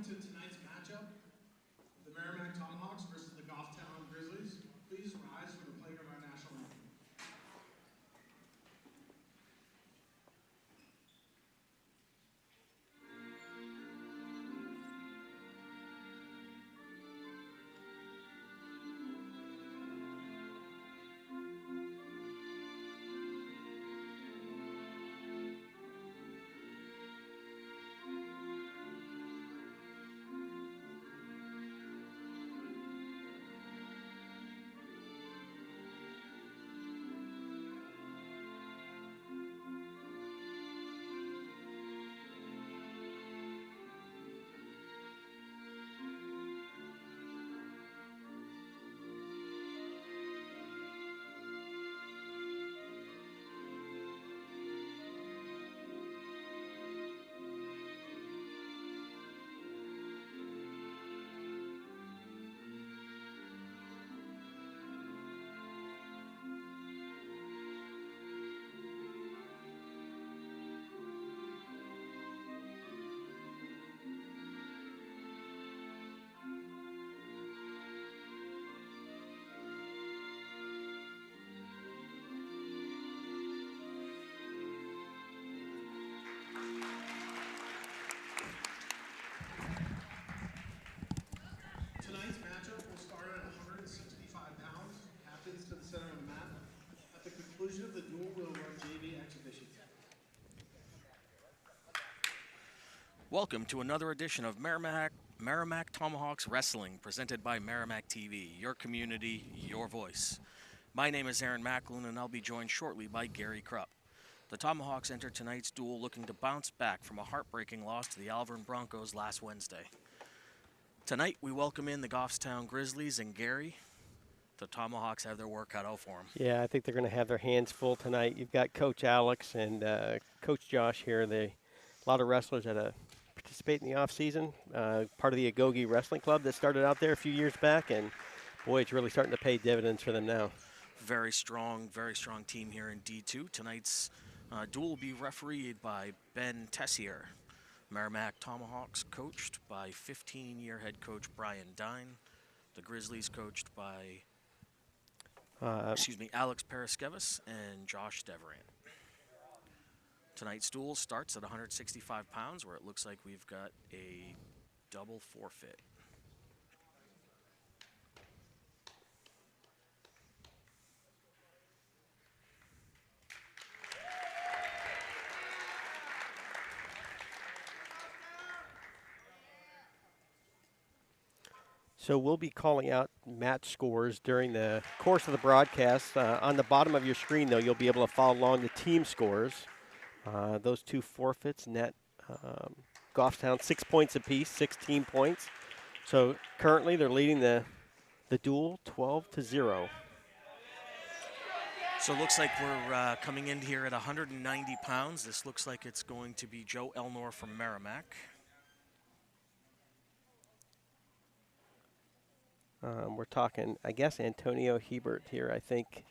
welcome to tonight's matchup, the Merrimack Tomahawks versus the Goffstown Grizzlies. Please rise for the playing of our national anthem. Tonight's matchup will start at 165 pounds, captains to the center of the mat. At the conclusion of the duel, we'll run JV exhibitions. Welcome to another edition of Merrimack Tomahawks Wrestling, presented by Merrimack TV, your community, your voice. My name is Aaron Macklin, and I'll be joined shortly by Gary Krupp. The Tomahawks enter tonight's duel looking to bounce back from a heartbreaking loss to the Alvern Broncos last Wednesday. Tonight, we welcome in the Goffstown Grizzlies, and Gary, the Tomahawks have their work cut out for them. Yeah, I think they're going to have their hands full tonight. You've got Coach Alex and Coach Josh here. A lot of wrestlers that participate in the off-season, part of the Agoge Wrestling Club that started out there a few years back, and boy, it's really starting to pay dividends for them now. Very strong team here in D2. Tonight's duel will be refereed by Ben Tessier. Merrimack Tomahawks coached by 15-year head coach Brian Dine. The Grizzlies coached by, Alex Paraskevas and Josh Deverant. Tonight's duel starts at 165 pounds, where it looks like we've got a double forfeit. So we'll be calling out match scores during the course of the broadcast. On the bottom of your screen, though, you'll be able to follow along the team scores. Those two forfeits net Goffstown 6 points apiece, 16 points. So currently they're leading the duel 12-0. So it looks like we're coming in here at 190 pounds. This looks like it's going to be Joe Elnor from Merrimack. We're talking, I guess, Antonio Hebert here, I think.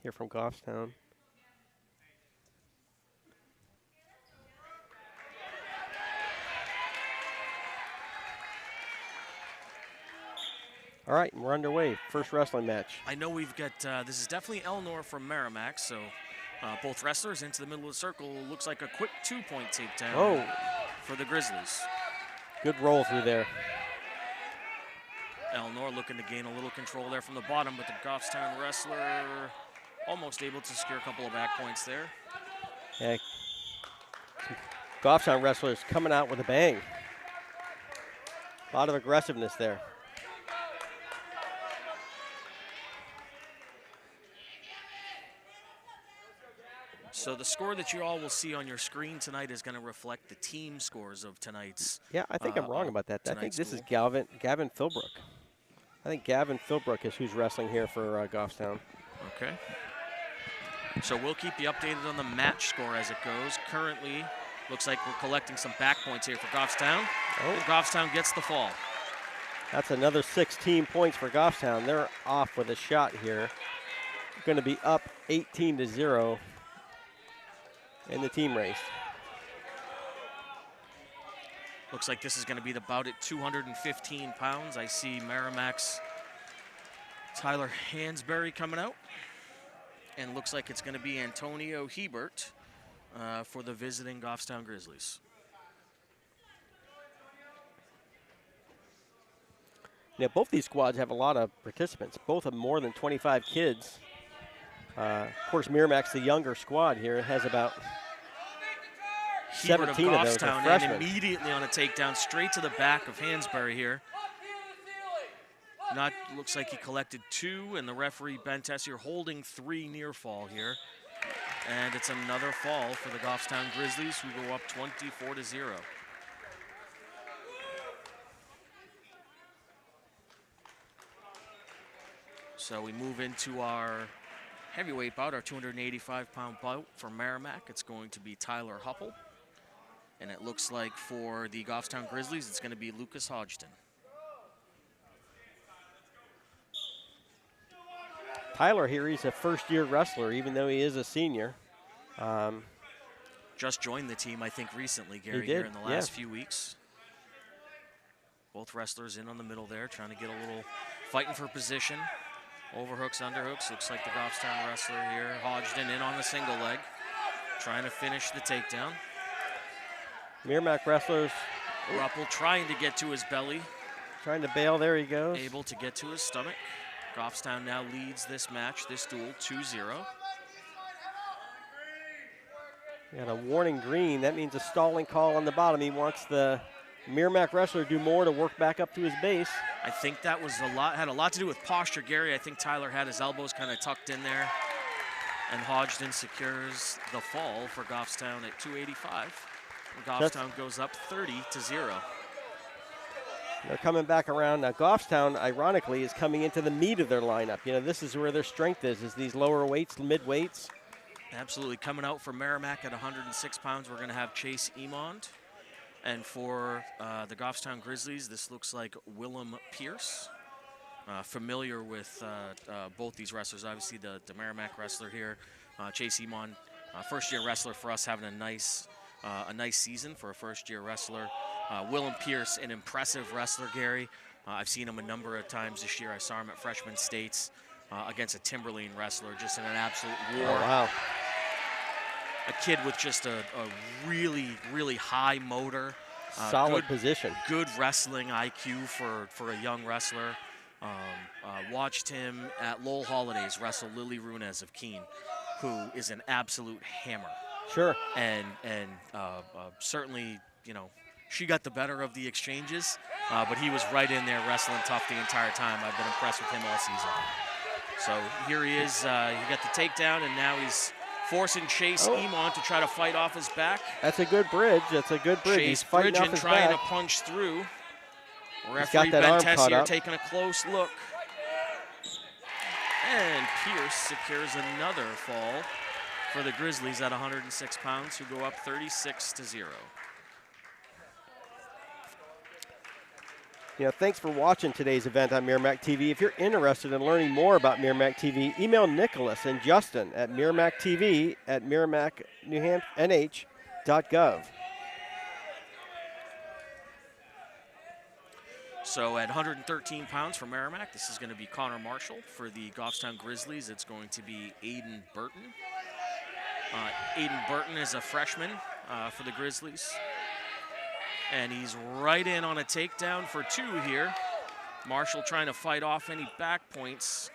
Here from Goffstown. All right, we're underway. First wrestling match. I know we've got, this is definitely Elnor from Merrimack, so both wrestlers into the middle of the circle. Looks like a quick 2-point takedown for the Grizzlies. Good roll through there. Elnor looking to gain a little control there from the bottom, but the Goffstown wrestler almost able to secure a couple of back points there. Yeah. Goffstown wrestlers coming out with a bang. A lot of aggressiveness there. So the score that you all will see on your screen tonight is going to reflect the team scores of tonight's. Yeah, I think I'm wrong about that. I think this is Gavin Philbrook. I think Gavin Philbrook is who's wrestling here for Goffstown. Okay. So we'll keep you updated on the match score as it goes. Currently, looks like we're collecting some back points here for Goffstown. Oh. And Goffstown gets the fall. That's another 16 points for Goffstown. They're off with a shot here. Going to be up 18-0. in the team race. Looks like this is going to be the bout at 215 pounds. I see Merrimack's Tyler Hansberry coming out. And looks like it's going to be Antonio Hebert for the visiting Goffstown Grizzlies. Now, both these squads have a lot of participants. Both have more than 25 kids. Of course, Merrimack's the younger squad here. It has about Hebert of 17 of those are Goffstown, freshmen. and immediately on a takedown, straight to the back of Hansberry here. Looks like he collected 2, and the referee Ben Tessier holding 3 near fall here. And it's another fall for the Goffstown Grizzlies, who go up 24-0. So we move into our heavyweight bout, our 285-pound bout for Merrimack. It's going to be Tyler Huppel. And it looks like for the Goffstown Grizzlies, it's going to be Lucas Hodgson. Tyler here, he's a first-year wrestler, even though he is a senior. Just joined the team, I think, recently, Gary, did, here in the last yeah. few weeks. Both wrestlers in on the middle there, trying to get a little fighting for position. Overhooks, underhooks. Looks like the Goffstown wrestler here, Hodgson, in on the single leg, trying to finish the takedown. Merrimack wrestlers Ruppel trying to get to his belly. trying to bail. There he goes. Able to get to his stomach. Goffstown now leads this match, this duel, 2-0. Got a warning green. That means a stalling call on the bottom. He wants the Merrimack wrestler to do more to work back up to his base. I think that was had a lot to do with posture, Gary. I think Tyler had his elbows kind of tucked in there. And Hodgson secures the fall for Goffstown at 285. And Goffstown goes up 30-0. They're coming back around. Now, Goffstown, ironically, is coming into the meat of their lineup. You know, this is where their strength is these lower weights, mid weights. Absolutely. Coming out for Merrimack at 106 pounds, we're going to have Chase Emond. And for the Goffstown Grizzlies, this looks like Willem Pierce. Familiar with both these wrestlers. Obviously, the Merrimack wrestler here, Chase Emond, first-year wrestler for us, having a nice season for a first-year wrestler. Willem Pierce, an impressive wrestler, Gary. I've seen him a number of times this year. I saw him at Freshman States against a Timberline wrestler, just in an absolute war. Oh, wow. A kid with just a really, really high motor. Solid position. Good wrestling IQ for a young wrestler. Watched him at Lowell Holidays wrestle Lily Runez of Keene, who is an absolute hammer. Sure. And certainly, you know, she got the better of the exchanges, but he was right in there wrestling tough the entire time. I've been impressed with him all season. So here he is. He got the takedown, and now he's forcing Chase Emond to try to fight off his back. That's a good bridge. That's a good bridge. Chase He's fighting off bridging, his trying back. to punch through. got Referee that Ben arm caught Tessier up. taking a close look. And Pierce secures another fall for the Grizzlies at 106 pounds, who go up 36-0. You know, thanks for watching today's event on Merrimack TV. If you're interested in learning more about Merrimack TV, email Nicholas and Justin at merrimackTV@merrimacknh.gov. So at 113 pounds for Merrimack, this is going to be Connor Marshall. For the Goffstown Grizzlies, it's going to be Aiden Burton. Aiden Burton is a freshman for the Grizzlies. And he's right in on a takedown for 2 here. Marshall trying to fight off any back points.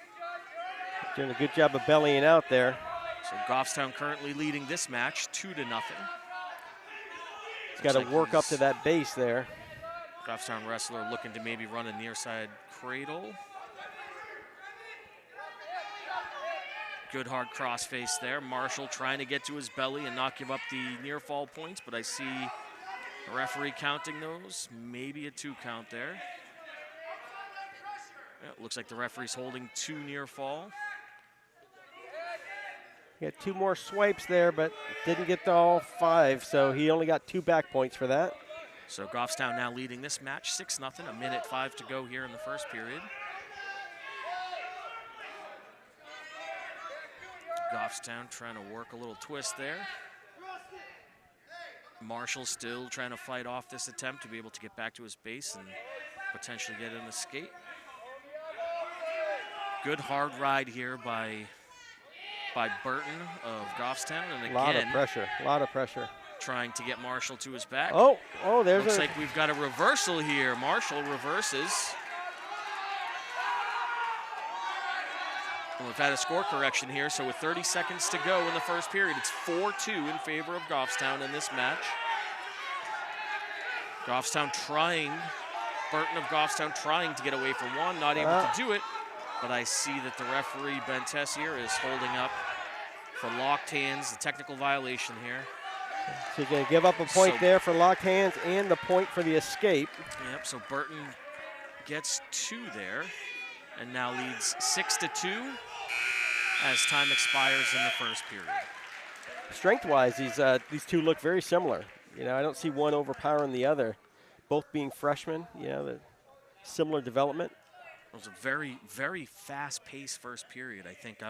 Doing a good job of bellying out there. So Goffstown currently leading this match 2-0. He's got to work up to that base there. Goffstown wrestler looking to maybe run a near side cradle. Good hard crossface there. Marshall trying to get to his belly and not give up the near fall points, but I see the referee counting those. Maybe a 2 count there. Yeah, it looks like the referee's holding 2 near fall. He got 2 more swipes there, but didn't get to all 5, so he only got 2 back points for that. So Goffstown now leading this match 6-0, 1:05 to go here in the first period. Goffstown trying to work a little twist there. Marshall still trying to fight off this attempt to be able to get back to his base and potentially get an escape. Good hard ride here by Burton of Goffstown, and again, a lot of pressure. Trying to get Marshall to his back. Oh, there's Looks like we've got a reversal here. Marshall reverses. And we've had a score correction here, so with 30 seconds to go in the first period, it's 4-2 in favor of Goffstown in this match. Burton of Goffstown trying to get away from one, not able to do it, but I see that the referee, Ben Tessier, is holding up for locked hands, the technical violation here. So he's going to give up a point there for locked hands and the point for the escape. Yep, so Burton gets 2 there and now leads 6-2 as time expires in the first period. Strength-wise, these two look very similar. I don't see one overpowering the other. Both being freshmen, the similar development. It was a very, very fast-paced first period. I think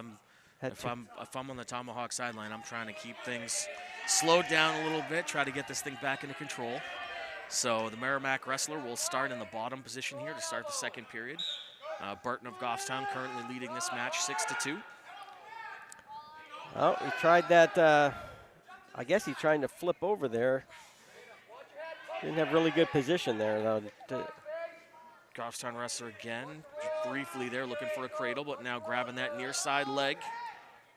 if I'm on the Tomahawk sideline, I'm trying to keep things slowed down a little bit, try to get this thing back into control. So the Merrimack wrestler will start in the bottom position here to start the second period. Burton of Goffstown currently leading this match 6-2. Oh, he tried that. I guess he's trying to flip over there. Didn't have really good position there, though. Goffstown wrestler again, just briefly there looking for a cradle, but now grabbing that near side leg,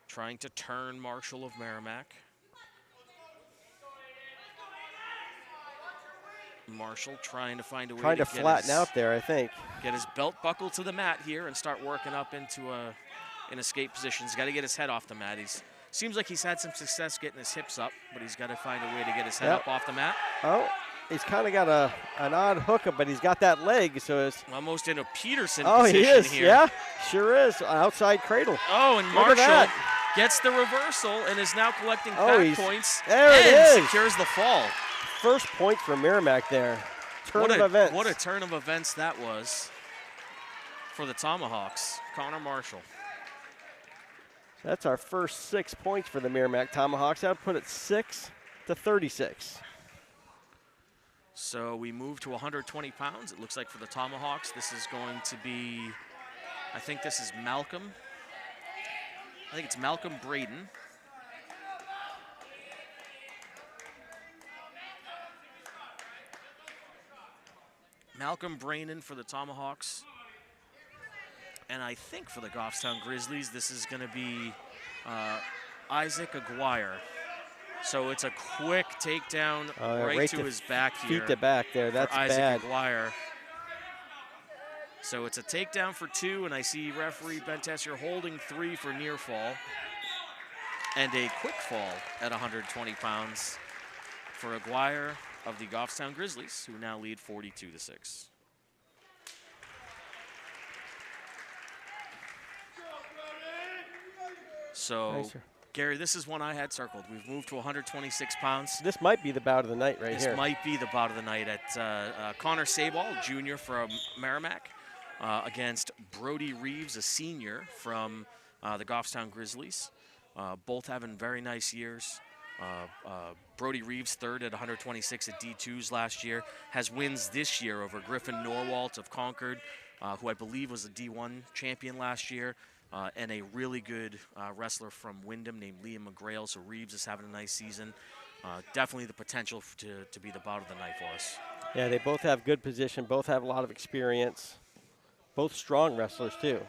trying to turn Marshall of Merrimack. Marshall trying to find a way to flatten out there, I think. Get his belt buckle to the mat here and start working up into an escape position. He's got to get his head off the mat. Seems like he's had some success getting his hips up, but he's got to find a way to get his head up off the mat. Oh, he's kind of got an odd hookup, but he's got that leg, so it's almost in a Peterson position he is here. Yeah, sure is. Outside cradle. Oh, and Marshall gets the reversal and is now collecting back points. There it is. Secures the fall. First point for Merrimack there. Turn of events. What a turn of events that was for the Tomahawks. Connor Marshall. That's our first 6 points for the Merrimack Tomahawks. That would put it 6-36. So we move to 120 pounds. It looks like for the Tomahawks, this is going to be, I think this is Malcolm. I think it's Malcolm Braden. Malcolm Braden for the Tomahawks. And I think for the Goffstown Grizzlies, this is going to be Isaac Aguirre. So it's a quick takedown right to his back here. Feet to back there. That's Isaac bad. Aguirre. So it's a takedown for 2, and I see referee Ben Tessier holding 3 for near fall. And a quick fall at 120 pounds for Aguirre of the Goffstown Grizzlies, who now lead 42-6. So, nice, Gary, this is one I had circled. We've moved to 126 pounds. This might be the bout of the night right here. This might be the bout of the night at Connor Sabal, junior from Merrimack, against Brody Reeves, a senior from the Goffstown Grizzlies. Both having very nice years. Brody Reeves, third at 126 at D2s last year, has wins this year over Griffin Norwalt of Concord, who I believe was a D1 champion last year. And a really good wrestler from Wyndham named Liam McGrail. So Reeves is having a nice season. Definitely the potential to be the bout of the night for us. Yeah, they both have good position. Both have a lot of experience. Both strong wrestlers, too.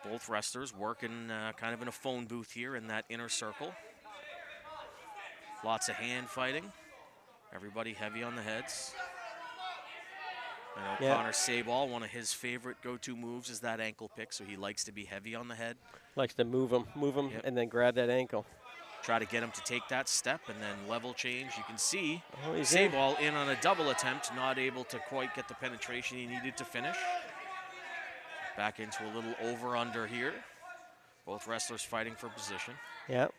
Both wrestlers working kind of in a phone booth here in that inner circle. Lots of hand fighting. Everybody heavy on the heads. I know Connor Sabal, one of his favorite go-to moves is that ankle pick, so he likes to be heavy on the head. Likes to move him, and then grab that ankle. Try to get him to take that step and then level change. You can see Sabal in on a double attempt, not able to quite get the penetration he needed to finish. Back into a little over-under here. Both wrestlers fighting for position. Yep.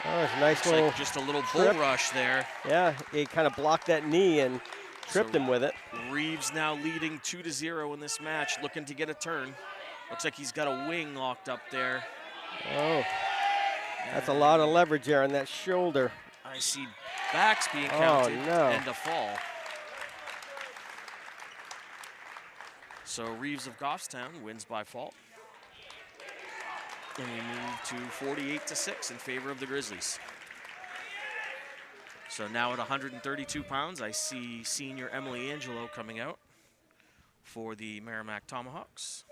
Oh, it's a nice little just a little bull rush there. Yeah, he kind of blocked that knee and tripped him with it. Reeves now leading 2-0 in this match, looking to get a turn. Looks like he's got a wing locked up there. Oh. That's a lot of leverage there on that shoulder. I see backs being counted no. and a fall. So Reeves of Goffstown wins by fault. And we move to 48-6 in favor of the Grizzlies. So now at 132 pounds, I see senior Emily Angelo coming out for the Merrimack Tomahawks.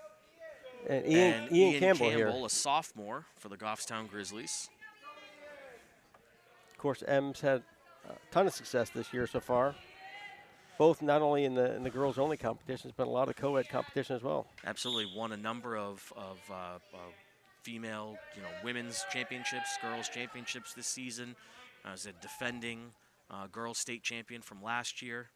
And Ian Campbell here. A sophomore for the Goffstown Grizzlies. Of course, M's had a ton of success this year so far. Both not only in the girls-only competitions, but a lot of co-ed competition as well. Absolutely, won a number of female, women's championships, girls championships this season. As a defending girls state champion from last year.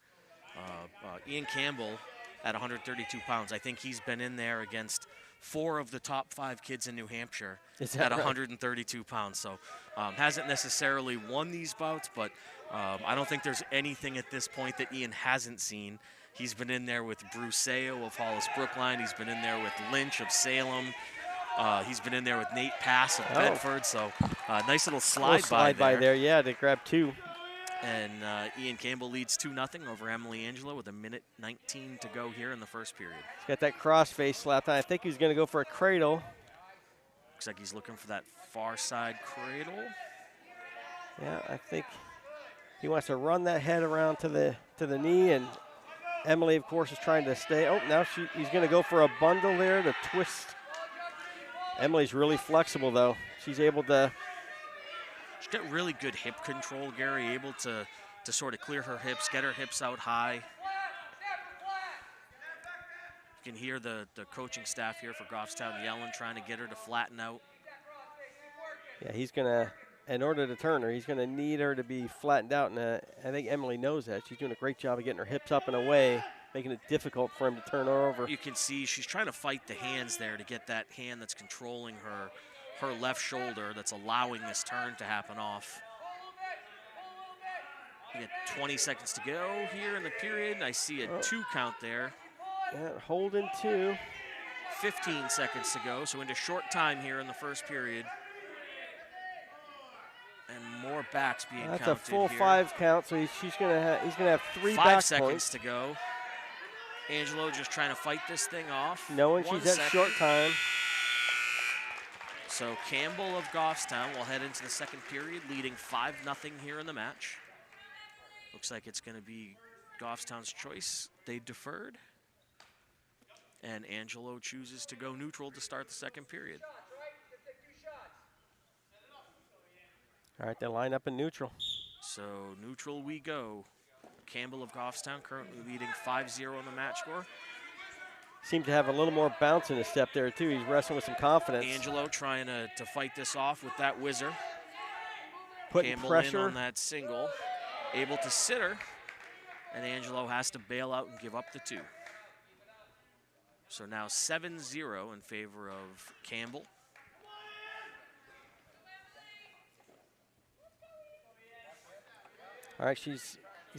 Ian Campbell at 132 pounds. I think he's been in there against 4 of the top 5 kids in New Hampshire at 132 pounds. So hasn't necessarily won these bouts, but I don't think there's anything at this point that Ian hasn't seen. He's been in there with Bruseo of Hollis Brookline. He's been in there with Lynch of Salem. He's been in there with Nate Pass of Bedford. So nice little slide by there. Yeah, to grab 2. And Ian Campbell leads 2-0 over Emily Angelo with 1:19 to go here in the first period. He's got that cross face slapped on. I think he's going to go for a cradle. Looks like he's looking for that far side cradle. Yeah, I think he wants to run that head around to the knee, and Emily, of course, is trying to stay. Oh, now he's going to go for a bundle there to twist. Emily's really flexible, though. She's able to. She's got really good hip control, Gary, able to sort of clear her hips, get her hips out high. You can hear the coaching staff here for Goffstown yelling, trying to get her to flatten out. Yeah, he's going to, in order to turn her, he's going to need her to be flattened out, and I think Emily knows that. She's doing a great job of getting her hips up and away, making it difficult for him to turn her over. You can see she's trying to fight the hands there to get that hand that's controlling her left shoulder that's allowing this turn to happen off. We got 20 seconds to go here in the period. I see a 2 count there. Yeah, holding 2. 15 seconds to go, so into short time here in the first period. And more backs being counted. That's a full here. 5 count, so he's gonna have 3 back 5 seconds points. to go. Angelo just trying to fight this thing off. Knowing she's at short time. So Campbell of Goffstown will head into the second period, leading 5-0 here in the match. Looks like it's going to be Goffstown's choice. They deferred. And Angelo chooses to go neutral to start the second period. All right, they line up in neutral. So neutral we go. Campbell of Goffstown currently leading 5-0 in the match score. Seemed to have a little more bounce in his step there, too. He's wrestling with some confidence. Angelo trying to fight this off with that whizzer. Putting Campbell pressure in on that single. Able to sit her. And Angelo has to bail out and give up the 2. So now 7-0 in favor of Campbell. All right, he's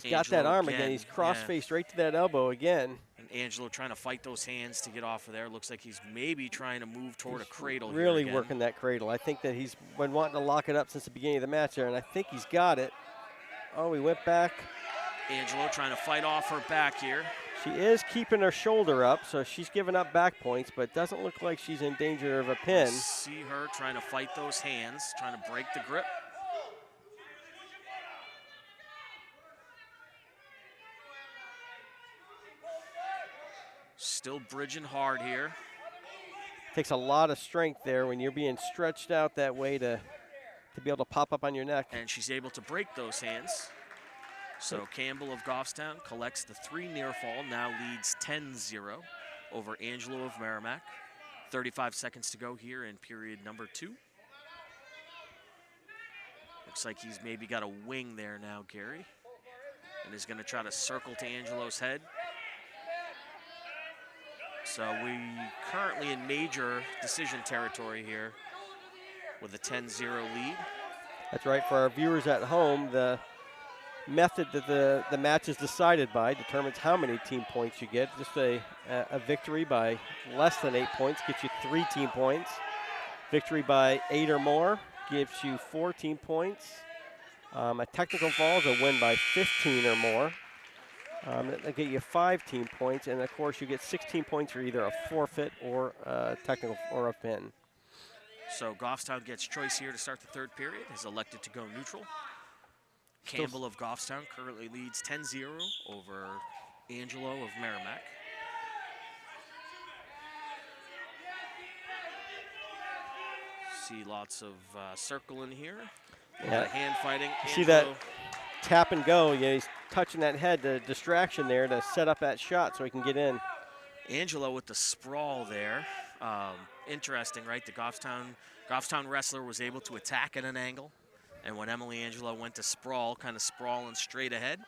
got that arm again. He's cross-faced right to that elbow again. And Angelo trying to fight those hands to get off of there. Looks like he's maybe trying to move toward a cradle. Really working that cradle. I think that he's been wanting to lock it up since the beginning of the match there, and I think he's got it. Oh, he went back. Angelo trying to fight off her back here. She is keeping her shoulder up, so she's giving up back points, but it doesn't look like she's in danger of a pin. See her trying to fight those hands, trying to break the grip. Still bridging hard here. Takes a lot of strength there when you're being stretched out that way to be able to pop up on your neck. And she's able to break those hands. So Campbell of Goffstown collects the 3 near fall, now leads 10-0 over Angelo of Merrimack. 35 seconds to go here in period number 2. Looks like he's maybe got a wing there now, Gary. And is going to try to circle to Angelo's head. So we currently in major decision territory here with a 10-0 lead. That's right. For our viewers at home, the method that the match is decided by determines how many team points you get. Just a victory by less than 8 points gets you 3 team points. Victory by 8 or more gives you 14 points. A technical fall is a win by 15 or more. That'll get you 5 team points, and of course you get 16 points for either a forfeit or a technical or a pin. So Goffstown gets choice here to start the third period. Has elected to go neutral. Campbell of Goffstown currently leads 10-0 over Angelo of Merrimack. See lots of circling here. Yeah. Hand fighting. See that tap and go. Yeah, he's touching that head, the distraction there to set up that shot so he can get in. Angelo with the sprawl there. Interesting, right? The Goffstown wrestler was able to attack at an angle. And when Emily Angelo went to sprawl, kind of sprawling straight ahead,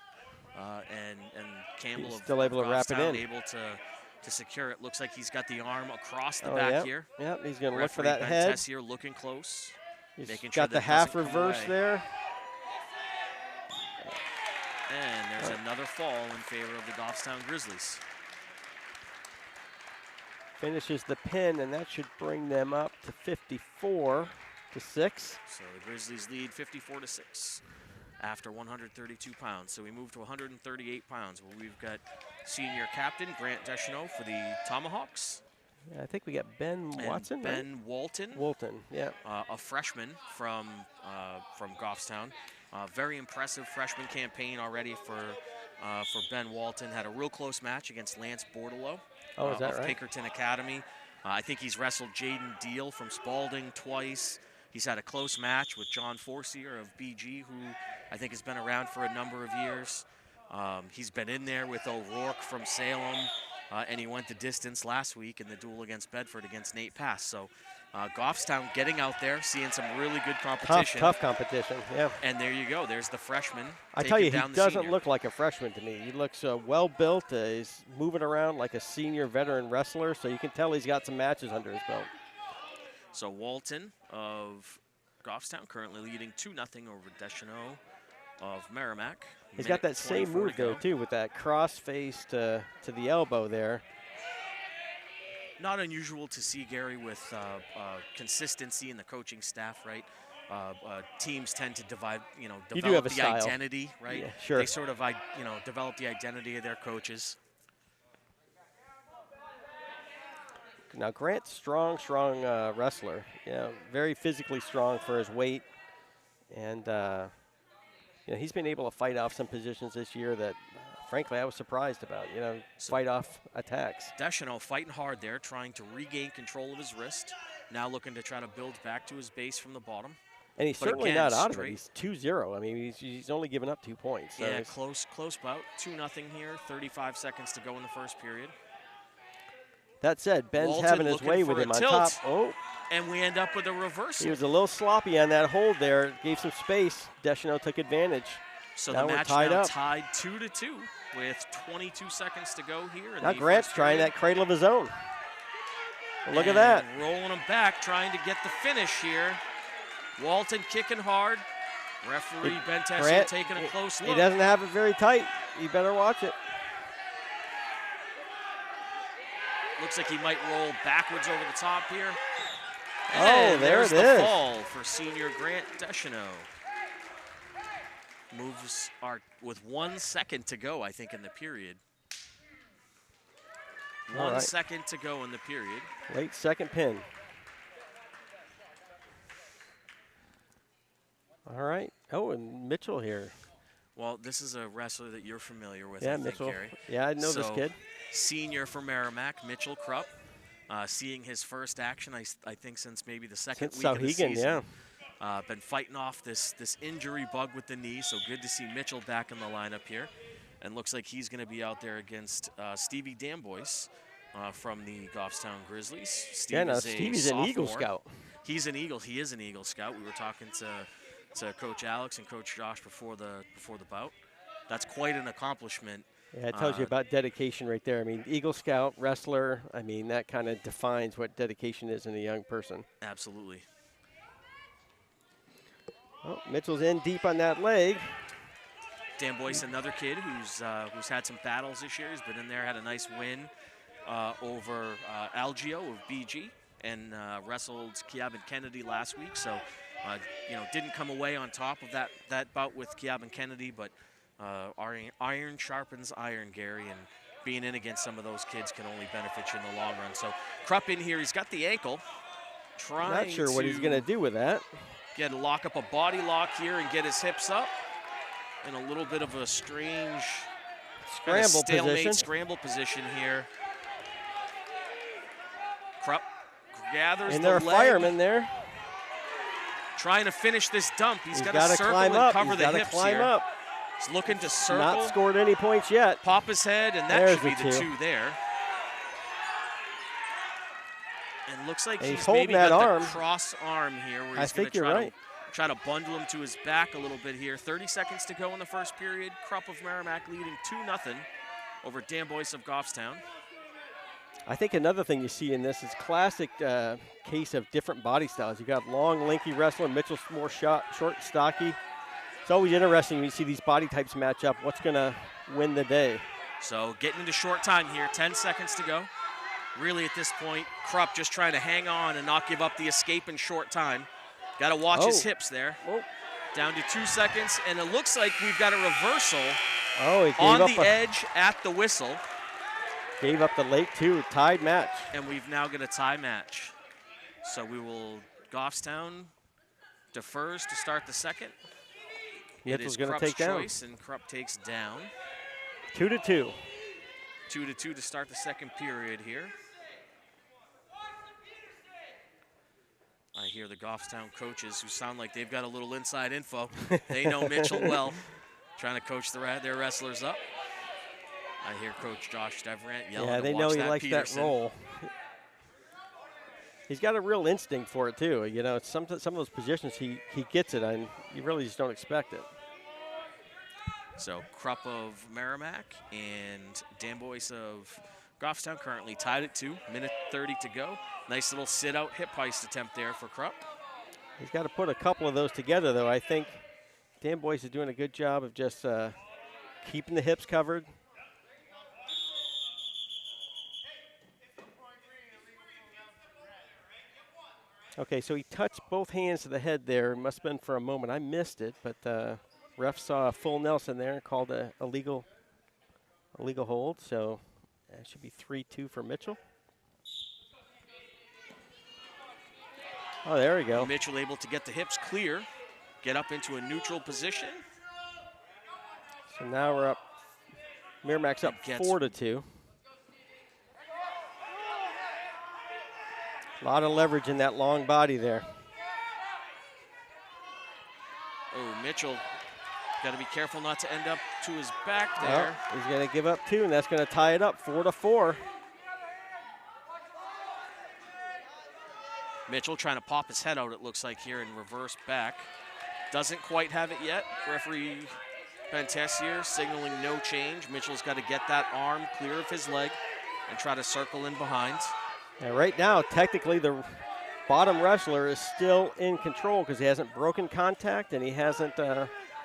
and Campbell He's of still able to wrap it in. able to secure it. Looks like he's got the arm across the back here. Yep, he's going to look for Referee that Ben head. Tessier looking close. He's making sure got the that half doesn't come reverse away. there. And there's another fall in favor of the Goffstown Grizzlies. Finishes the pin, and that should bring them up to 54-6. So the Grizzlies lead 54-6 after 132 pounds. So we move to 138 pounds, where we've got senior captain Grant Deschanel for the Tomahawks. Yeah, I think we got Ben Watson. Ben right? Walton. Walton, yeah. A freshman from Goffstown. Very impressive freshman campaign already for Ben Walton. Had a real close match against Lance Bordelot Oh, is that of right? Pinkerton Academy. I think he's wrestled Jaden Deal from Spalding twice. He's had a close match with John Forcier of BG, who I think has been around for a number of years. He's been in there with O'Rourke from Salem, and he went the distance last week in the duel against Bedford against Nate Pass. So Goffstown getting out there, seeing some really good competition. Tough competition, yeah. And there you go. There's the freshman. I tell you, he down the doesn't senior. look like a freshman to me. He looks well built. He's moving around like a senior veteran wrestler, so you can tell he's got some matches under his belt. So Walton of Goffstown currently leading 2-0 over Deschanel of Merrimack. He's got that same move there, too, with that cross face to the elbow there. Not unusual to see, Gary, with consistency in the coaching staff, right? Teams tend to develop the identity, right? Yeah, sure. They sort of, develop the identity of their coaches. Now, Grant's strong wrestler. Very physically strong for his weight. And, he's been able to fight off some positions this year that, frankly, I was surprised about, fight off attacks. Deschanel fighting hard there, trying to regain control of his wrist. Now looking to try to build back to his base from the bottom. And he's certainly not out of it. He's 2-0. I mean, he's only given up 2 points. So yeah, close bout. 2-0 here, 35 seconds to go in the first period. That said, Ben's Walton having his way with him on top. Oh. And we end up with a reversal. He was a little sloppy on that hold there. Gave some space. Deschanel took advantage. So now the match tied now up. tied 2-2 with 22 seconds to go here. Now Grant's trying that cradle of his own. Look at that. Rolling him back, trying to get the finish here. Walton kicking hard. Referee Ben Tessier taking a close look. He doesn't have it very tight. You better watch it. Looks like he might roll backwards over the top here. And there's the fall for senior Grant Deschanel. Moves are with 1 second to go, I think, in the period. One second to go in the period. Late second pin. All right. Oh, and Mitchell here. Well, this is a wrestler that you're familiar with, yeah, I think, Mitchell. Gary. Yeah, I know this kid. Senior for Merrimack, Mitchell Krupp. Seeing his first action, I think, since maybe the second week of the season. Yeah. Been fighting off this injury bug with the knee, so good to see Mitchell back in the lineup here. And looks like he's going to be out there against Stevie Damboyce from the Goffstown Grizzlies. Stevie's an Eagle Scout. He's an Eagle. He is an Eagle Scout. We were talking to Coach Alex and Coach Josh before the bout. That's quite an accomplishment. Yeah, it tells you about dedication right there. I mean, Eagle Scout, wrestler, I mean, that kind of defines what dedication is in a young person. Absolutely. Oh, Mitchell's in deep on that leg. Damboyce, another kid who's had some battles this year. He's been in there, had a nice win over Algio of BG, and wrestled Kiabin Kennedy last week. So Didn't come away on top of that bout with Kiab and Kennedy, but iron sharpens iron, Gary, and being in against some of those kids can only benefit you in the long run. So Krupp in here, he's got the ankle. Not sure what he's going to do with that. Get lock up a body lock here and get his hips up in a little bit of a strange scramble position here. Krupp gathers and there are leg. firemen there. Trying to finish this dump. He's got to circle climb and up. cover He's the gotta hips climb here. Up. He's looking to circle. Not scored any points yet. Pop his head, and that There's should be the 2 there. And looks like he's maybe that got arm. The cross arm here where he's going to try to bundle him to his back a little bit here. 30 seconds to go in the first period. Krupp of Merrimack leading 2-0 over Dan Boyce of Goffstown. I think another thing you see in this is classic case of different body styles. You got long, lanky wrestler. Mitchell's more short, stocky. It's always interesting when you see these body types match up. What's going to win the day? So getting into short time here. 10 seconds to go. Really at this point, Krupp just trying to hang on and not give up the escape in short time. Got to watch his hips there. Down to 2 seconds, and it looks like we've got a reversal on the edge at the whistle. Gave up the late 2, tied match. And we've now got a tie match. So Goffstown defers to start the second. It is Krupp's choice, and Krupp takes down. 2-2. 2-2 to start the second period here. I hear the Goffstown coaches who sound like they've got a little inside info. They know Mitchell well, trying to coach their wrestlers up. I hear Coach Josh Deverant yelling. Yeah, they know he likes that role. He's got a real instinct for it too. You know, some of those positions he gets it, and you really just don't expect it. So Krupp of Merrimack and Dan Boyce of Goffstown currently tied at 2. Minute 30 to go. Nice little sit-out hip heist attempt there for Krupp. He's got to put a couple of those together, though. I think Dan Boyce is doing a good job of just keeping the hips covered. Okay, so he touched both hands to the head there. It must have been for a moment. I missed it, but ref saw a full Nelson there and called a illegal hold. So that should be 3-2 for Mitchell. Oh, there we go. Mitchell able to get the hips clear, get up into a neutral position. So now we're up. Merrimack's up 4-2. A lot of leverage in that long body there. Oh, Mitchell got to be careful not to end up to his back there. Oh, he's going to give up 2, and that's going to tie it up 4-4. Mitchell trying to pop his head out, it looks like, here in reverse back. Doesn't quite have it yet. Referee Bentessier signaling no change. Mitchell's got to get that arm clear of his leg and try to circle in behind. Now, right now, technically, the bottom wrestler is still in control because he hasn't broken contact and he hasn't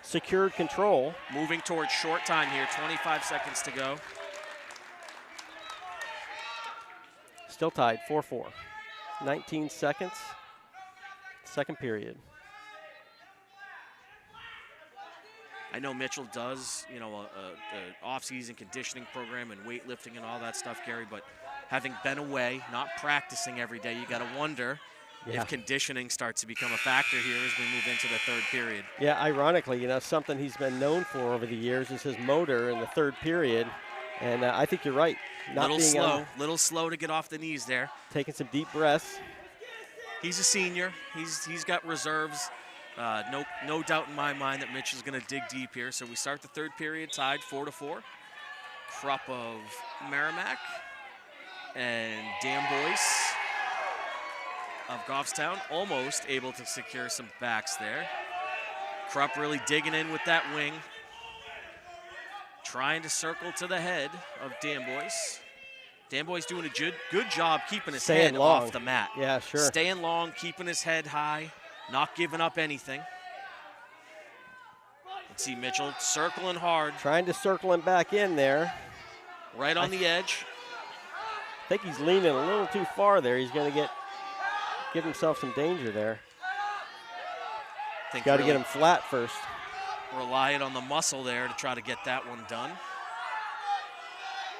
secured control. Moving towards short time here, 25 seconds to go. Still tied, 4-4. 19 seconds, second period. I know Mitchell does, you know, a off-season conditioning program and weightlifting and all that stuff, Gary, but having been away, not practicing every day, you got to wonder if conditioning starts to become a factor here as we move into the third period. Yeah, ironically, you know, something he's been known for over the years is his motor in the third period. And I think you're right. Little slow to get off the knees there. Taking some deep breaths. He's a senior. He's got reserves. No doubt in my mind that Mitch is going to dig deep here. So we start the third period tied 4-4. Krupp of Merrimack and Dan Boyce of Goffstown almost able to secure some backs there. Krupp really digging in with that wing. Trying to circle to the head of Dan Boyce. Dan Boyce doing a good job keeping his head off the mat. Yeah, sure. Staying long, keeping his head high, not giving up anything. Let's see Mitchell circling hard. Trying to circle him back in there. Right on the edge. I think he's leaning a little too far there. He's going to give himself some danger there. think Got to really get him flat first. relying on the muscle there to try to get that one done.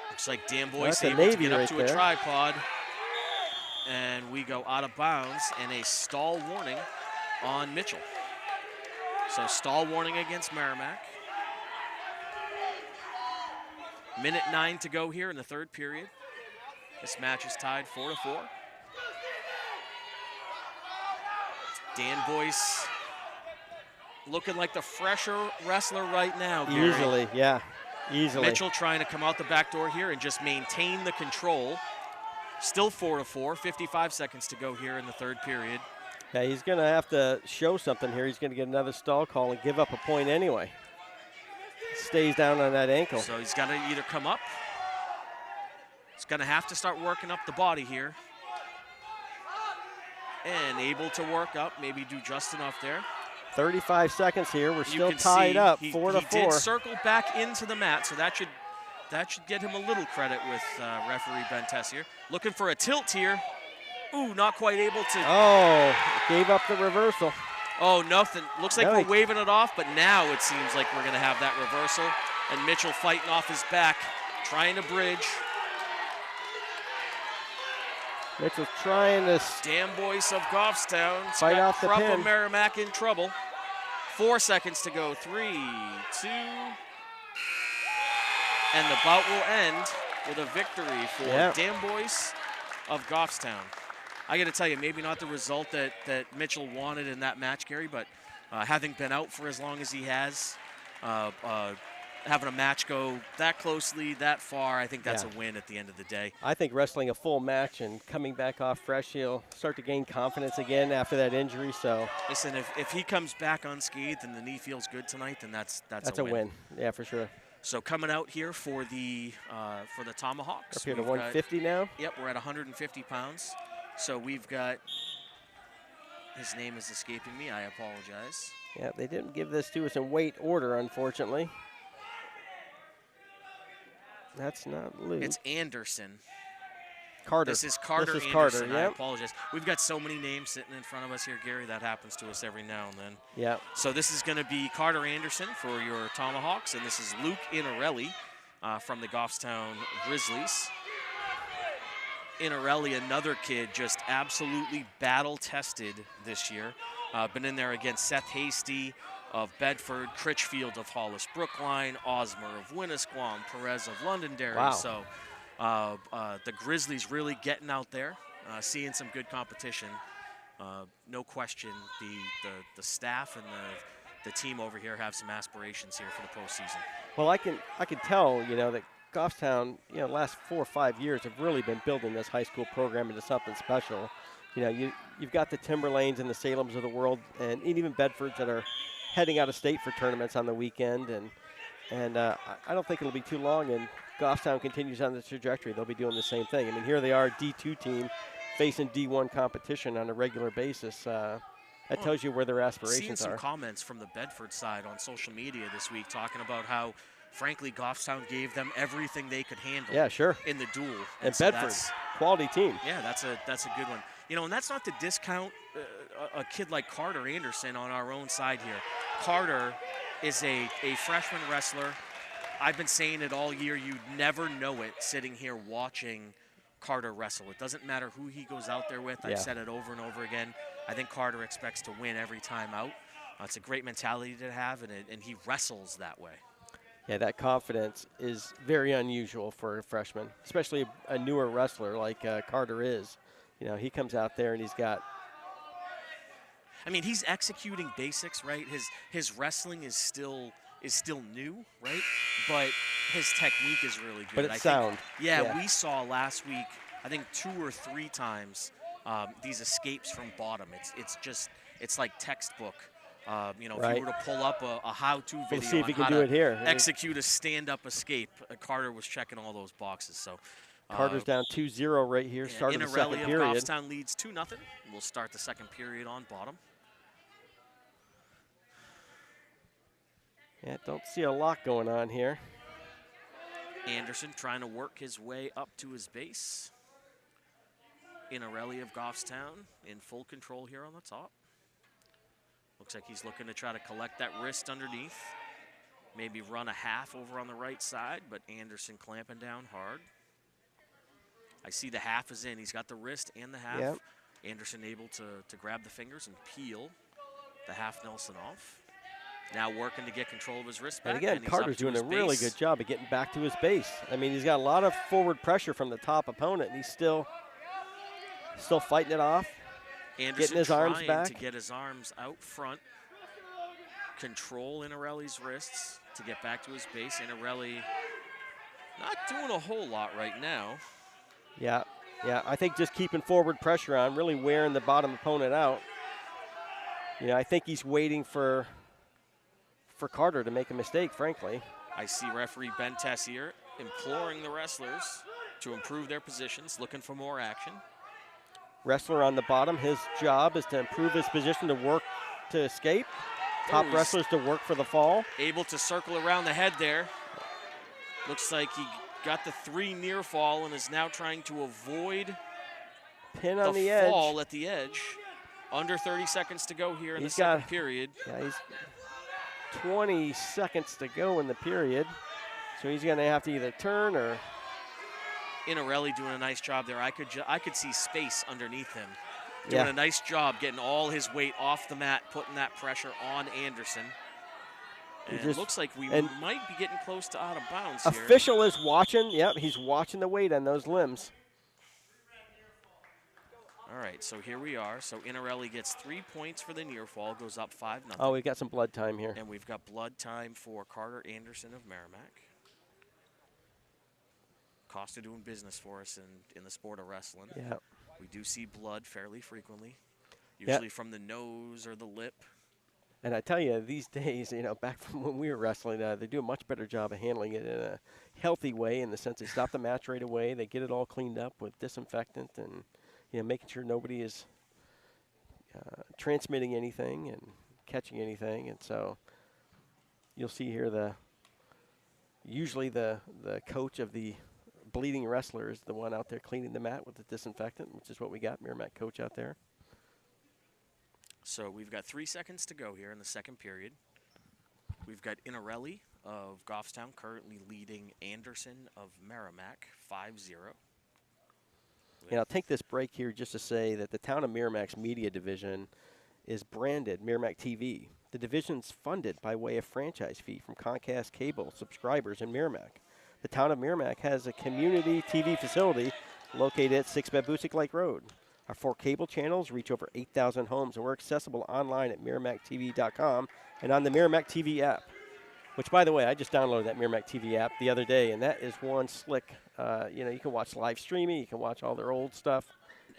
Looks like Dan Boyce That's a able to Navy get up right to there. a tripod. And we go out of bounds and a stall warning on Mitchell. So stall warning against Merrimack. Minute 9 to go here in the third period. This match is tied 4-4. Dan Boyce looking like the fresher wrestler right now, Gary. Easily, yeah, easily. Mitchell trying to come out the back door here and just maintain the control. Still 4-4, 55 seconds to go here in the third period. Yeah, he's going to have to show something here. He's going to get another stall call and give up a point anyway. Stays down on that ankle. So he's got to either come up. He's going to have to start working up the body here. And able to work up, maybe do just enough there. 35 seconds here. We're You still can tied see up, he 4-4. He did circle back into the mat, so that should get him a little credit with referee Ben Tessier. Looking for a tilt here. Ooh, not quite able to. Oh, gave up the reversal. Oh, nothing. Looks like No, we're he- waving it off, but now it seems like we're going to have that reversal. And Mitchell fighting off his back, trying to bridge. Mitchell's trying to Dan Boyce of Goffstown. Fight off the Krupp pin. of Merrimack in trouble. 4 seconds to go. 3, 2. And the bout will end with a victory for Dan Boyce of Goffstown. I got to tell you, maybe not the result that Mitchell wanted in that match, Gary, but having been out for as long as he has, having a match go that closely, that far, I think that's a win at the end of the day. I think wrestling a full match and coming back off fresh, he'll start to gain confidence again after that injury. So Listen, if he comes back unscathed and the knee feels good tonight, then that's a win. Yeah, for sure. So coming out here for the Tomahawks. Up here to we've 150 now. Yep, we're at 150 pounds. So we've got, his name is escaping me, I apologize. Yeah, they didn't give this to us in weight order, unfortunately. That's not Luke. It's Anderson. Carter. This is Carter This is Anderson. Carter, I yep. apologize. We've got so many names sitting in front of us here, Gary. That happens to us every now and then. Yeah. So this is going to be Carter Anderson for your Tomahawks, and this is Luke Inarelli from the Goffstown Grizzlies. Inarelli, another kid, just absolutely battle-tested this year. Been in there against Seth Hasty of Bedford, Critchfield of Hollis Brookline, Osmer of Winnisquam, Perez of Londonderry. Wow. So the Grizzlies really getting out there, seeing some good competition. No question, the staff and the team over here have some aspirations here for the postseason. Well, I can tell, that Goffstown, last 4 or 5 years have really been building this high school program into something special. You've got the Timberlanes and the Salems of the world, and even Bedfords that are heading out of state for tournaments on the weekend, and I don't think it'll be too long, and Goffstown continues on the trajectory. They'll be doing the same thing. I mean, here they are, D2 team, facing D1 competition on a regular basis. That tells you where their aspirations Seeing are. some comments from the Bedford side on social media this week talking about how, frankly, Goffstown gave them everything they could handle. Yeah, sure. In the duel. And so Bedford, quality team. Yeah, that's a good one. And that's not to discount a kid like Carter Anderson on our own side here. Carter is a freshman wrestler. I've been saying it all year. You'd never know it sitting here watching Carter wrestle. It doesn't matter who he goes out there with. I've said it over and over again. I think Carter expects to win every time out. It's a great mentality to have, and he wrestles that way. Yeah, that confidence is very unusual for a freshman, especially a newer wrestler like Carter is. He comes out there and he's got. I mean, he's executing basics, right? His wrestling is still new, right? But his technique is really good. But it's sound. Yeah, we saw last week, I think 2 or 3 times, these escapes from bottom. It's like textbook. If you were to pull up a how-to video see if on he can how do to it here. execute a stand-up escape, Carter was checking all those boxes. So Carter's down 2-0 right here, start of the second period. Inarelli of Goffstown leads 2-0. We'll start the second period on bottom. Yeah, don't see a lot going on here. Anderson trying to work his way up to his base. Inarelli of Goffstown in full control here on the top. Looks like he's looking to try to collect that wrist underneath. Maybe run a half over on the right side, but Anderson clamping down hard. I see the half is in. He's got the wrist and the half. Yep. Anderson able to grab the fingers and peel the half Nelson off. Now working to get control of his wrist back. And again, he's Carter's up to doing his a really base. good job of getting back to his base. I mean, he's got a lot of forward pressure from the top opponent, and he's still fighting it off. Anderson getting his arms trying back. to get his arms out front. Control Inarelli's wrists to get back to his base. Inarelli not doing a whole lot right now. Yeah, I think just keeping forward pressure on, really wearing the bottom opponent out. I think he's waiting for Carter to make a mistake, frankly. I see referee Ben Tessier imploring the wrestlers to improve their positions, looking for more action. Wrestler on the bottom, his job is to improve his position to work to escape. Top wrestlers to work for the fall. Able to circle around the head there. Looks like he got the 3 near fall and is now trying to avoid Pin on the edge. fall at the edge. Under 30 seconds to go here in the second period. Yeah, he's 20 seconds to go in the period. So he's going to have to either turn or... Inarelli doing a nice job there. I could see space underneath him. Doing a nice job getting all his weight off the mat, putting that pressure on Anderson. And it looks like we might be getting close to out of bounds here. Official is watching. Yep, he's watching the weight on those limbs. All right, so here we are. So Inarelli gets 3 points for the near fall, goes up 5-0. Oh, we got some blood time here. And we've got blood time for Carter Anderson of Merrimack. Cost of doing business for us in the sport of wrestling. Yeah. We do see blood fairly frequently, usually from the nose or the lip. And I tell you, these days, back from when we were wrestling, they do a much better job of handling it in a healthy way, in the sense they stop the match right away. They get it all cleaned up with disinfectant and making sure nobody is transmitting anything and catching anything. And so you'll see here usually the coach of the bleeding wrestler is the one out there cleaning the mat with the disinfectant, which is what we got, Merrimack coach out there. So we've got 3 seconds to go here in the second period. We've got Inarelli of Goffstown currently leading Anderson of Merrimack 5-0. And I'll take this break here just to say that the town of Merrimack's media division is branded Merrimack TV. The division's funded by way of franchise fee from Comcast cable subscribers in Merrimack. The town of Merrimack has a community TV facility located at 6 Babusick Lake Road. Our 4 cable channels reach over 8,000 homes, and we're accessible online at MerrimackTV.com and on the Merrimack TV app, which, by the way, I just downloaded that Merrimack TV app the other day, and that is one slick. You can watch live streaming. You can watch all their old stuff.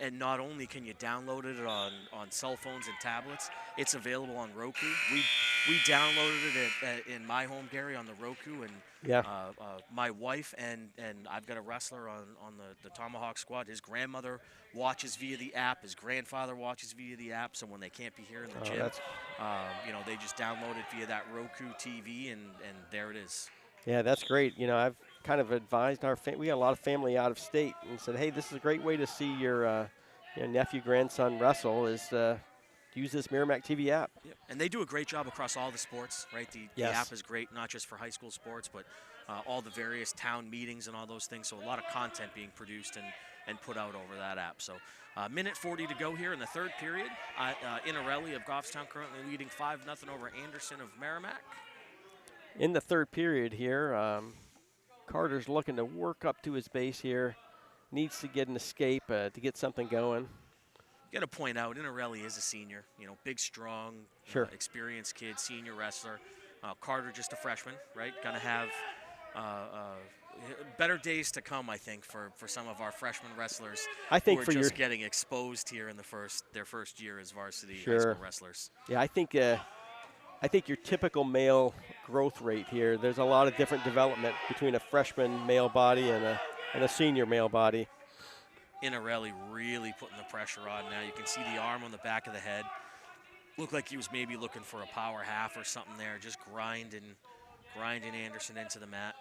And not only can you download it on cell phones and tablets, it's available on Roku. We downloaded it in my home, Gary, on the Roku, and my wife and I've got a wrestler on the Tomahawk squad. His grandmother watches via the app. His grandfather watches via the app. So when they can't be here in the gym, they just download it via that Roku TV, and there it is. Yeah, that's great. I've kind of advised we got a lot of family out of state, and said, hey, this is a great way to see your nephew, grandson wrestle, is use this Merrimack TV app. Yep. And they do a great job across all the sports, right? The app is great, not just for high school sports, but all the various town meetings and all those things. So a lot of content being produced and put out over that app. So minute 40 to go here in the third period. Inarelli of Goffstown currently leading 5-0 over Anderson of Merrimack. In the third period here, Carter's looking to work up to his base here. Needs to get an escape to get something going. Got to point out, Inarelli is a senior. Big, strong, experienced kid, senior wrestler. Carter just a freshman, right? Going to have better days to come, I think, for some of our freshman wrestlers. I think who are just getting exposed here in their first year as varsity high school wrestlers. Yeah, I think your typical male growth rate here, there's a lot of different development between a freshman male body and a senior male body. Inarelli really putting the pressure on now. You can see the arm on the back of the head. Looked like he was maybe looking for a power half or something there, just grinding Anderson into the mat.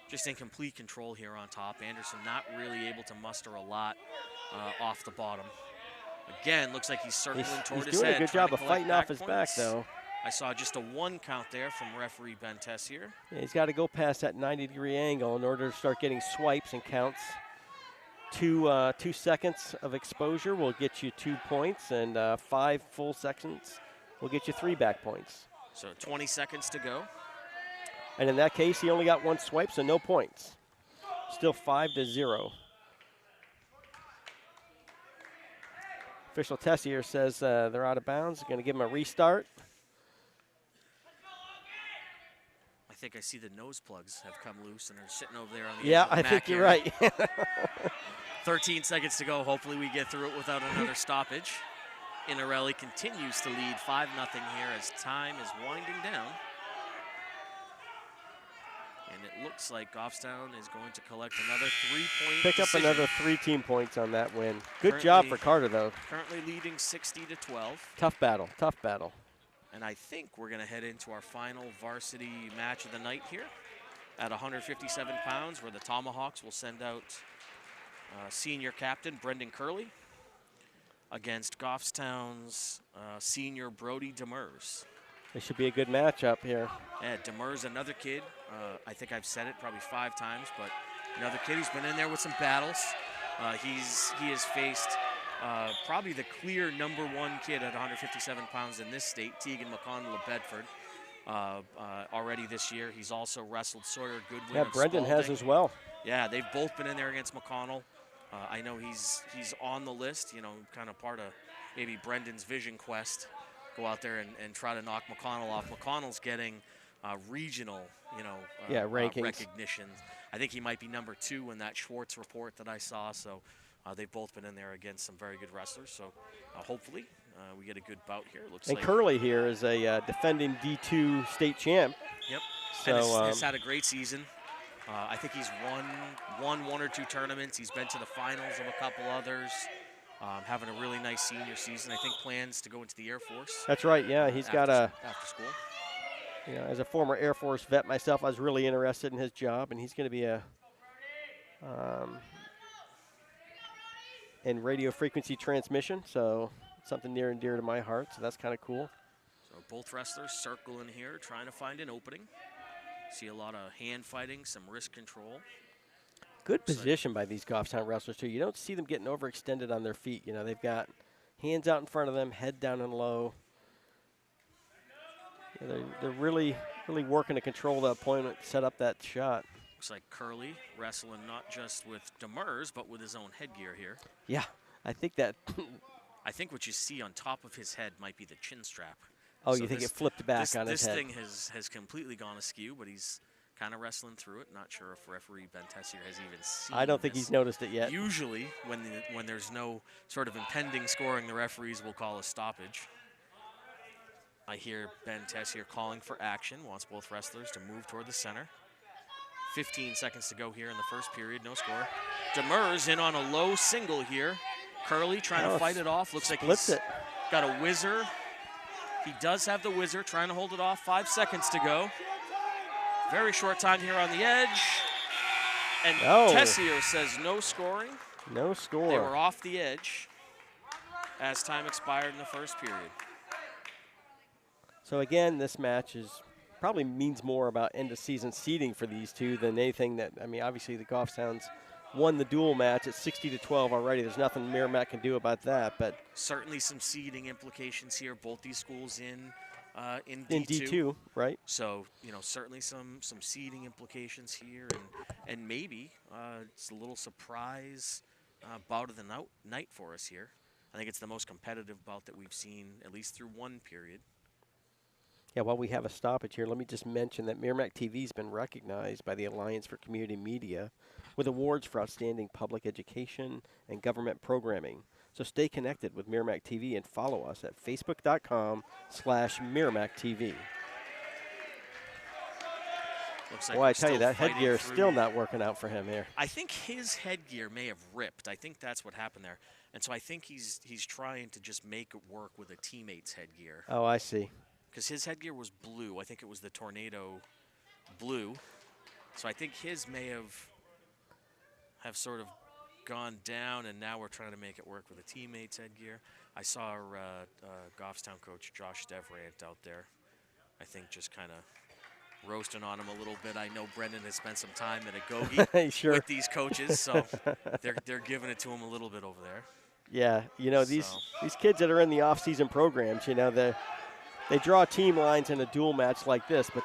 Just in complete control here on top. Anderson not really able to muster a lot off the bottom. Again, looks like he's circling toward He's his doing head. a good trying job to of collect fighting off his back, points. though. I saw just a 1 count there from referee Ben Tessier. Yeah, he's got to go past that 90-degree angle in order to start getting swipes and counts. 2 seconds of exposure will get you 2 points, and 5 full seconds will get you 3 back points. So 20 seconds to go. And in that case, he only got 1 swipe, so no points. Still 5-0. Official Tessier says they're out of bounds. Going to give him a restart. I think I see the nose plugs have come loose, and they're sitting over there on the Yeah, edge of the I mat think you're here. right. 13 seconds to go. Hopefully we get through it without another stoppage. Inarelli continues to lead 5-0 here as time is winding down. And it looks like Goffstown is going to collect another 3-point Pick up decision. another 3 team points on that win. Good job for Carter, though. Currently leading 60-12. Tough battle, tough battle. And I think we're going to head into our final varsity match of the night here at 157 pounds, where the Tomahawks will send out senior captain Brendan Curley against Goffstown's senior Brody Demers. It should be a good matchup here. Yeah, Demers, another kid. I think I've said it probably 5 times, but another kid who's been in there with some battles. He has faced probably the clear #1 kid at 157 pounds in this state, Tegan McConnell of Bedford. Already this year, he's also wrestled Sawyer Goodwin. Yeah, of Brendan has Spalding. as well. Yeah, they've both been in there against McConnell. I know he's on the list, you know, kind of part of maybe Brendan's vision quest. Go out there and try to knock McConnell off. McConnell's getting regional, rankings. recognition. I think he might be #2 in that Schwartz report that I saw. So they've both been in there against some very good wrestlers. So hopefully we get a good bout here. Looks And like Curley here is a defending D2 state champ. Yep. So and has had a great season. I think he's won 1 or 2 tournaments. He's been to the finals of a couple others. Having a really nice senior season. I think plans to go into the Air Force. That's right. Yeah, he's got a. After school. You know, as a former Air Force vet myself, I was really interested in his job, and he's going to be in radio frequency transmission, so something near and dear to my heart. So that's kind of cool. So both wrestlers circling here, trying to find an opening. See a lot of hand fighting, some wrist control. Good position by these Goffstown wrestlers, too. You don't see them getting overextended on their feet. You know, they've got hands out in front of them, head down and low. Yeah, they're really, really working to control the opponent, set up that shot. Looks like Curley wrestling not just with Demers, but with his own headgear here. Yeah, I think that. I think what you see on top of his head might be the chin strap. Oh, So you think this- it flipped back on his This head? thing has completely gone askew, but he's kind of wrestling through it. Not sure if referee Ben Tessier has even seen I don't think this. he's noticed it yet. Usually, when there's no sort of impending scoring, the referees will call a stoppage. I hear Ben Tessier calling for action, wants both wrestlers to move toward the center. 15 seconds to go here in the first period, no score. Demers in on a low single here. Curley trying to fight it off. Looks like splits he's it. got a whizzer. He does have the whizzer, trying to hold it off. 5 seconds to go. Very short time here on the edge. And Oh. Tessier says no scoring. No They score. were off the edge as time expired in the first period. So again, this match probably means more about end of season seeding for these two than anything that, I mean, obviously the Goffstowns won the dual match at 60-12 already. There's nothing Merrimack can do about that, but Certainly some seeding implications here. Both these schools in D2. in D2, right? So, certainly some seeding implications here, and maybe it's a little surprise bout of the night for us here. I think it's the most competitive bout that we've seen, at least through one period. Yeah, while we have a stoppage here, let me just mention that Merrimack TV has been recognized by the Alliance for Community Media with awards for outstanding public education and government programming. So stay connected with Merrimack TV and follow us at facebook.com/Merrimack TV. Looks like Boy, I we're tell you, still that fighting headgear is through. still not working out for him here. I think his headgear may have ripped. I think that's what happened there. And so I think he's trying to just make it work with a teammate's headgear. Oh, I see. Because his headgear was blue. I think it was the Tornado blue. So I think his may have sort of gone down, and now we're trying to make it work with a teammate's headgear. I saw Goffstown coach Josh Devrant out there, I think just kind of roasting on him a little bit. I know Brendan has spent some time at a Gogie Sure. with these coaches, so they're giving it to him a little bit over there. Yeah, these kids that are in the off-season programs, they draw team lines in a dual match like this, but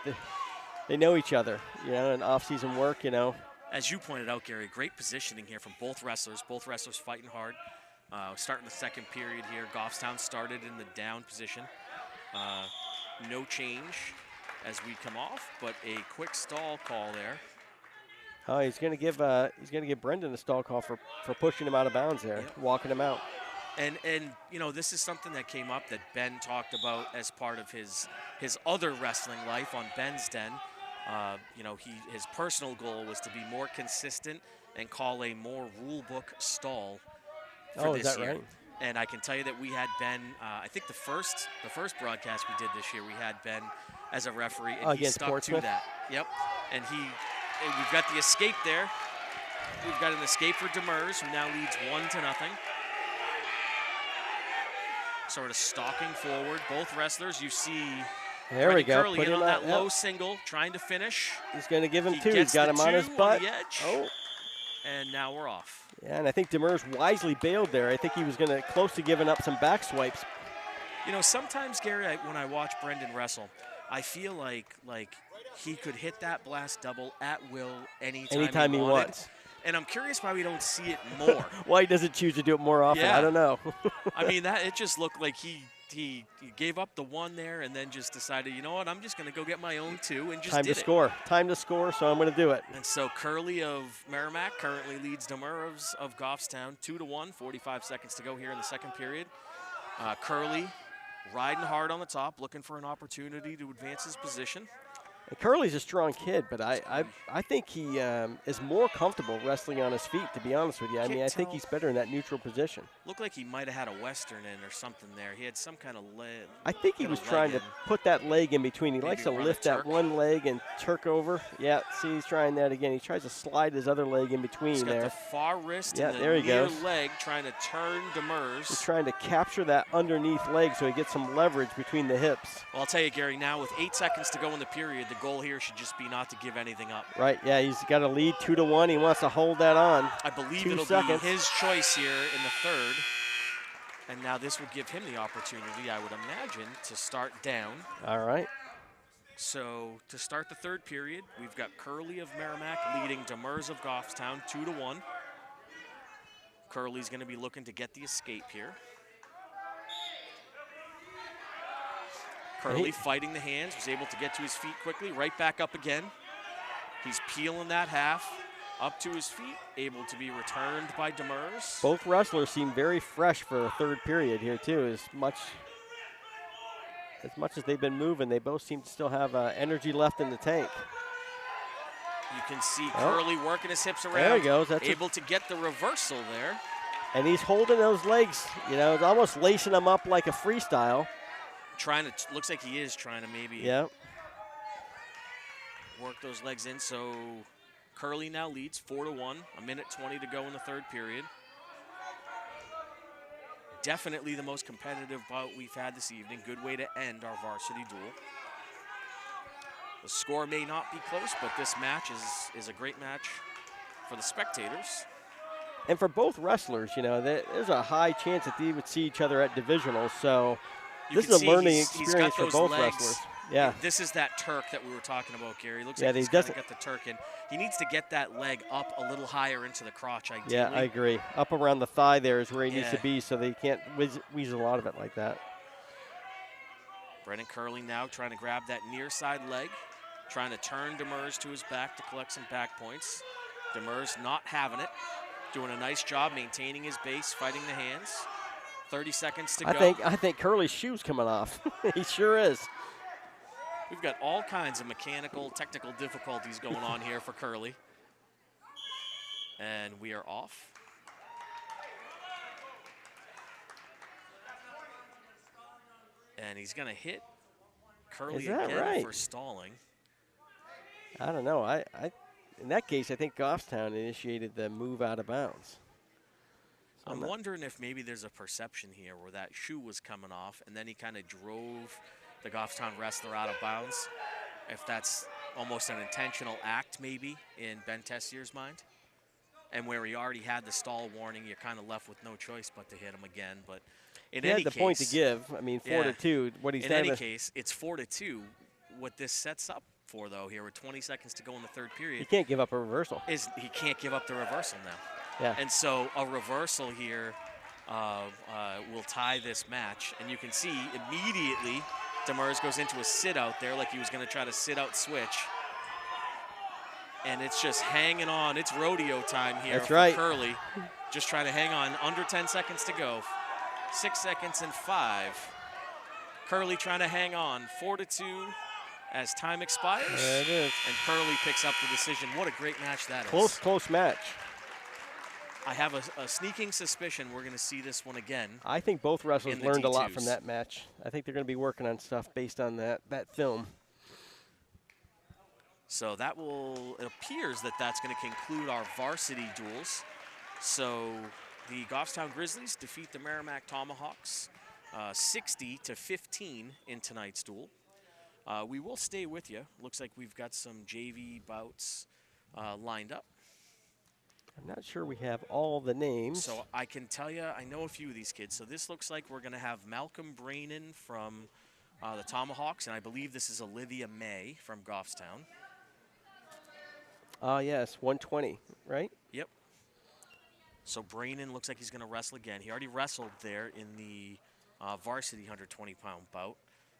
they know each other, in off-season work, As you pointed out, Gary, great positioning here from both wrestlers fighting hard. Starting the second period here, Goffstown started in the down position. No change as we come off, but a quick stall call there. Oh, he's going to give Brendan a stall call for pushing him out of bounds there, walking him out. And this is something that came up that Ben talked about as part of his other wrestling life on Ben's Den. His personal goal was to be more consistent and call a more rule book stall for this year. Right? And I can tell you that we had Ben. I think the first broadcast we did this year, we had Ben as a referee, and he stuck to that. Yep. And we've got the escape there. We've got an escape for Demers, who now leads 1-0. Sort of stalking forward. Both wrestlers, you see. There we go. Curley in on that low single, trying to finish. He's going to give him two. He's got him on his butt. On the edge. Oh. And now we're off. Yeah, and I think Demers wisely bailed there. I think he was close to giving up some back swipes. Sometimes, Gary, when I watch Brendan wrestle, I feel like he could hit that blast double at will anytime he wants. And I'm curious why we don't see it more. Why he doesn't choose to do it more often, I don't know. I mean, it just looked like he gave up the one there and then just decided, you know what, I'm just going to go get my own two and just Time to score, so I'm going to do it. And so Curley of Merrimack currently leads Demers of Goffstown 2-1, 45 seconds to go here in the second period. Curley riding hard on the top, looking for an opportunity to advance his position. And Curley's a strong kid, but I think he is more comfortable wrestling on his feet, to be honest with you. I think he's better in that neutral position. Looked like he might have had a Western in or something there. He had some kind of leg. I think he was trying to put that leg in between. He likes to lift that one leg and turk over. Yeah, see, he's trying that again. He tries to slide his other leg in between he's got there. The far wrist and the there he near goes. leg trying to turn Demers. He's trying to capture that underneath leg so he gets some leverage between the hips. Well, I'll tell you, Gary, now with 8 seconds to go in the period, the goal here should just be not to give anything up. Right, yeah, he's got a lead 2-1. He wants to hold that on. I believe it'll be his choice here in the third. And now this would give him the opportunity, I would imagine, to start down. All right. So to start the third period, we've got Curley of Merrimack leading Demers of Goffstown 2-1. Curley's going to be looking to get the escape here. Curley fighting the hands, was able to get to his feet quickly, right back up again. He's peeling that half, up to his feet, able to be returned by Demers. Both wrestlers seem very fresh for a third period here too. As much as they've been moving, they both seem to still have energy left in the tank. You can see Curley working his hips around. There he goes. That's able to get the reversal there. And he's holding those legs, it's almost lacing them up like a freestyle. Looks like he is trying to maybe work those legs in. So Curley now leads 4-1, a minute 20 to go in the third period. Definitely the most competitive bout we've had this evening. Good way to end our varsity duel. The score may not be close, but this match is a great match for the spectators. And for both wrestlers, there's a high chance that they would see each other at divisionals. So this is a learning experience for both wrestlers. Yeah. This is that Turk that we were talking about, Gary. Looks like he's got the Turk in. He needs to get that leg up a little higher into the crotch, ideally. Yeah, I agree. Up around the thigh there is where he needs to be so they can't weasel out of it like that. Brendan Curley now trying to grab that near side leg, trying to turn Demers to his back to collect some back points. Demers not having it. Doing a nice job maintaining his base, fighting the hands. 30 seconds to go. I think Curley's shoe's coming off. He sure is. We've got all kinds of mechanical, technical difficulties going on here for Curley. And we are off. And he's going to hit Curley again for stalling. I don't know. In that case, I think Goffstown initiated the move out of bounds. I'm wondering if maybe there's a perception here where that shoe was coming off, and then he kind of drove the Goffstown wrestler out of bounds. If that's almost an intentional act, maybe, in Ben Tessier's mind. And where he already had the stall warning, you're kind of left with no choice but to hit him again. But in he any had the case, point to give. I mean, 4-2. What he's in done. any case, it's 4-2. What this sets up for, though, here with 20 seconds to go in the third period, he can't give up a reversal. Is he can't give up the reversal now. Yeah. And so a reversal here will tie this match. And you can see immediately Demers goes into a sit out there like he was going to try to sit out switch. And it's just hanging on. It's rodeo time here That's for right. Curley. Just trying to hang on. Under 10 seconds to go. 6 seconds and 5. Curley trying to hang on. 4-2 as time expires. There it is. And Curley picks up the decision. What a great match that is. Close match. I have a sneaking suspicion we're going to see this one again. I think both wrestlers in the learned a lot T2s. from that match. I think they're going to be working on stuff based on that film. So that it appears that that's going to conclude our varsity duels. So the Goffstown Grizzlies defeat the Merrimack Tomahawks 60-15 in tonight's duel. We will stay with you. Looks like we've got some JV bouts lined up. I'm not sure we have all the names. So I can tell you, I know a few of these kids. So this looks like we're going to have Malcolm Brainan from the Tomahawks, and I believe this is Olivia May from Goffstown. Yes, 120, right? Yep. So Brainan looks like he's going to wrestle again. He already wrestled there in the varsity 120-pound bout.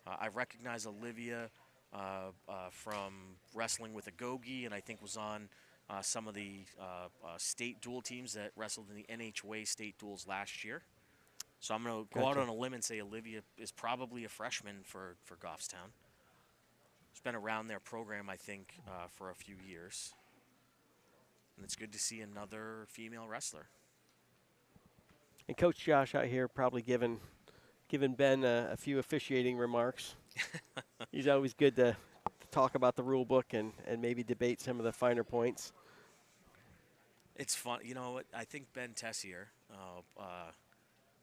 I recognize Olivia from wrestling with Agogi, and I think was on some of the state duel teams that wrestled in the NHWA state duels last year. So I'm going to go out on a limb and say Olivia is probably a freshman for Goffstown. She's been around their program, I think, for a few years. And it's good to see another female wrestler. And Coach Josh out here probably giving Ben a few officiating remarks. He's always good to talk about the rule book and maybe debate some of the finer points. It's fun. You know what? I think Ben Tessier,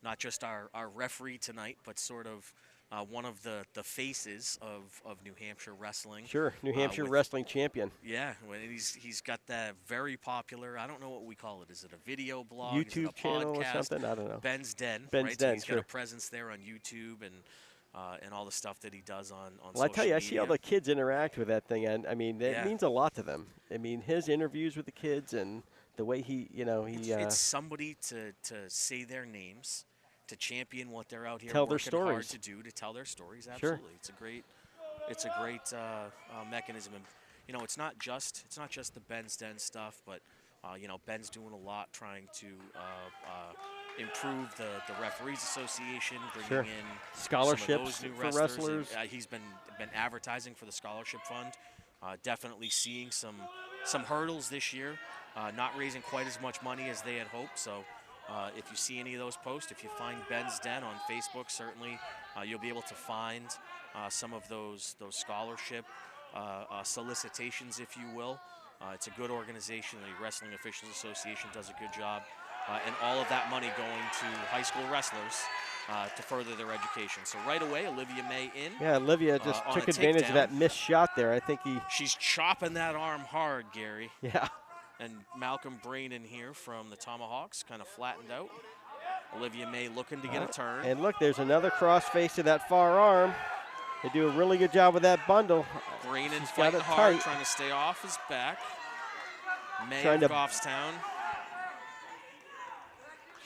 not just our referee tonight, but sort of one of the faces of New Hampshire wrestling. Sure, New Hampshire wrestling champion. Yeah, he's got that very popular, I don't know what we call it. Is it a video blog? YouTube Is it a channel podcast? or something? I don't know. Ben's Den. Ben's right? Den, So he's sure. got a presence there on YouTube and all the stuff that he does on social Well, I tell you, I media. see all the kids interact with that thing, and I mean, it Yeah. means a lot to them. I mean, his interviews with the kids and the way he. It's somebody to say their names, to champion what they're out here Tell their working hard stories. to do, to tell their stories. Sure. Absolutely, it's a great mechanism. And you know, it's not just the Ben's Den stuff, but you know, Ben's doing a lot trying to improve the referees association, bringing Sure. in Scholarships some of those new for wrestlers. wrestlers. And, he's been advertising for the scholarship fund. Definitely seeing some hurdles this year. Not raising quite as much money as they had hoped. So if you see any of those posts, if you find Ben's Den on Facebook, certainly you'll be able to find some of those scholarship solicitations, if you will. It's a good organization. The Wrestling Officials Association does a good job. And all of that money going to high school wrestlers to further their education. So right away, Olivia May in. Yeah, Olivia just on took a advantage takedown. of that missed shot there. I think She's chopping that arm hard, Gary. Yeah. And Malcolm Brainan here from the Tomahawks, kind of flattened out. Olivia May looking to get a turn. And look, there's another crossface to that far arm. They do a really good job with that bundle. Brainan She's got fighting it hard, tight. trying to stay off his back. May Trying of to- Goffstown.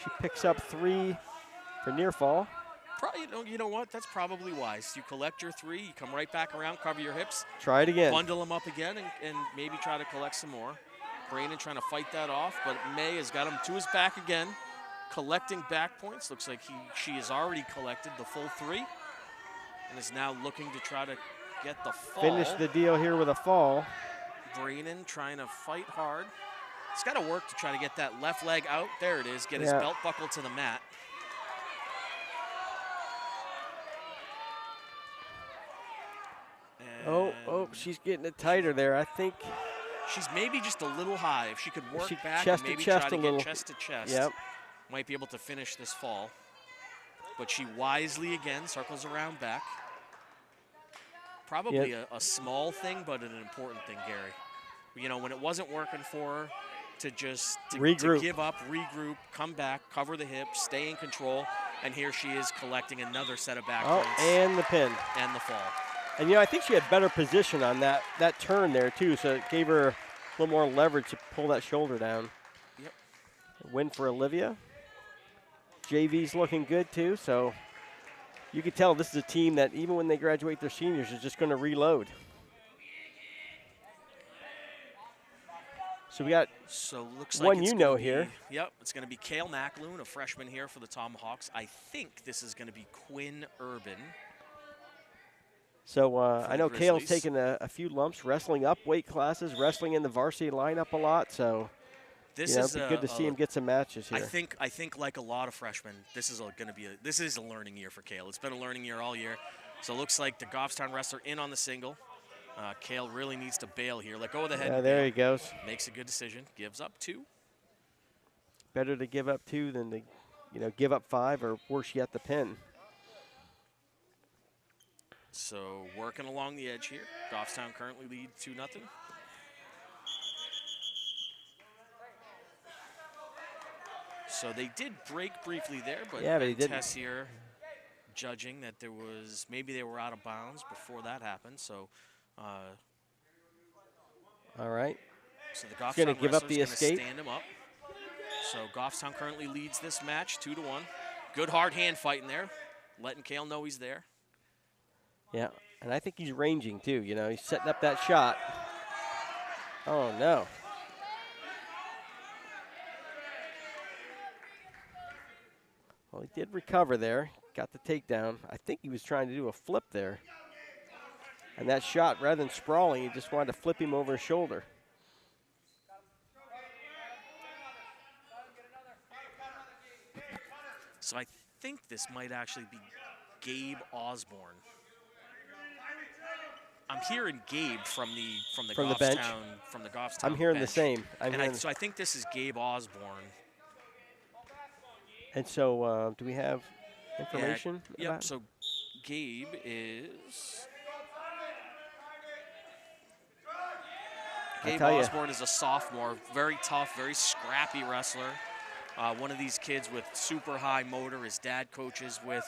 She picks up 3 for near fall. You know what? That's probably wise. You collect your 3, you come right back around, cover your hips, Try it again. bundle them up again, and maybe try to collect some more. Brainan trying to fight that off, but May has got him to his back again, collecting back points. Looks like she has already collected the full 3 and is now looking to try to get the fall. Finish the deal here with a fall. Brainan trying to fight hard. He's got to work to try to get that left leg out. There it is. Get his Yeah. belt buckle to the mat. Oh, she's getting it tighter there. I think. She's maybe just a little high. If she could work She back chest and to maybe chest try to a get little. chest to chest. Yep. might be able to finish this fall. But she wisely, again, circles around back. Probably a small thing, but an important thing, Gary. You know, when it wasn't working for her, to just to give up, regroup, come back, cover the hips, stay in control, and here she is collecting another set of back points. And the pin. And the fall. And, you know, I think she had better position on that turn there, too, so it gave her a little more leverage to pull that shoulder down. Yep. Win for Olivia. JV's looking good, too, so you can tell this is a team that even when they graduate their seniors is just going to reload. So we got looks one like here. Yep, it's going to be Kale Mackloon, a freshman here for the Tomahawks. I think this is going to be Quinn Urban. So I know Kale's taken a few lumps, wrestling up weight classes, wrestling in the varsity lineup a lot. So this is good to see him get some matches here. I think like a lot of freshmen, this is going to be a learning year for Kale. It's been a learning year all year. So it looks like the Goffstown wrestler in on the single. Kale really needs to bail here. Let go of the head. Yeah, there he goes. Makes a good decision. Gives up 2. Better to give up 2 than to, give up 5 or worse yet, the pin. So working along the edge here. Goffstown currently lead 2-0. So they did break briefly there, but Tessier judging that maybe they were out of bounds before that happened. So. All right. So the Goffstown going to give up the escape. Stand him up. So Goffstown currently leads this match 2-1. Good hard hand fighting there, letting Kale know he's there. Yeah, and I think he's ranging too. He's setting up that shot. Oh no. Well, he did recover there. Got the takedown. I think he was trying to do a flip there. And that shot, rather than sprawling, he just wanted to flip him over his shoulder. So I think this might actually be Gabe Osborne. I'm hearing Gabe from the Goffstown I'm hearing bench. The same. So I think this is Gabe Osborne. And so do we have information? Yep. So Gabe is. Gabe Osborne is a sophomore, very tough, very scrappy wrestler. One of these kids with super high motor. His dad coaches with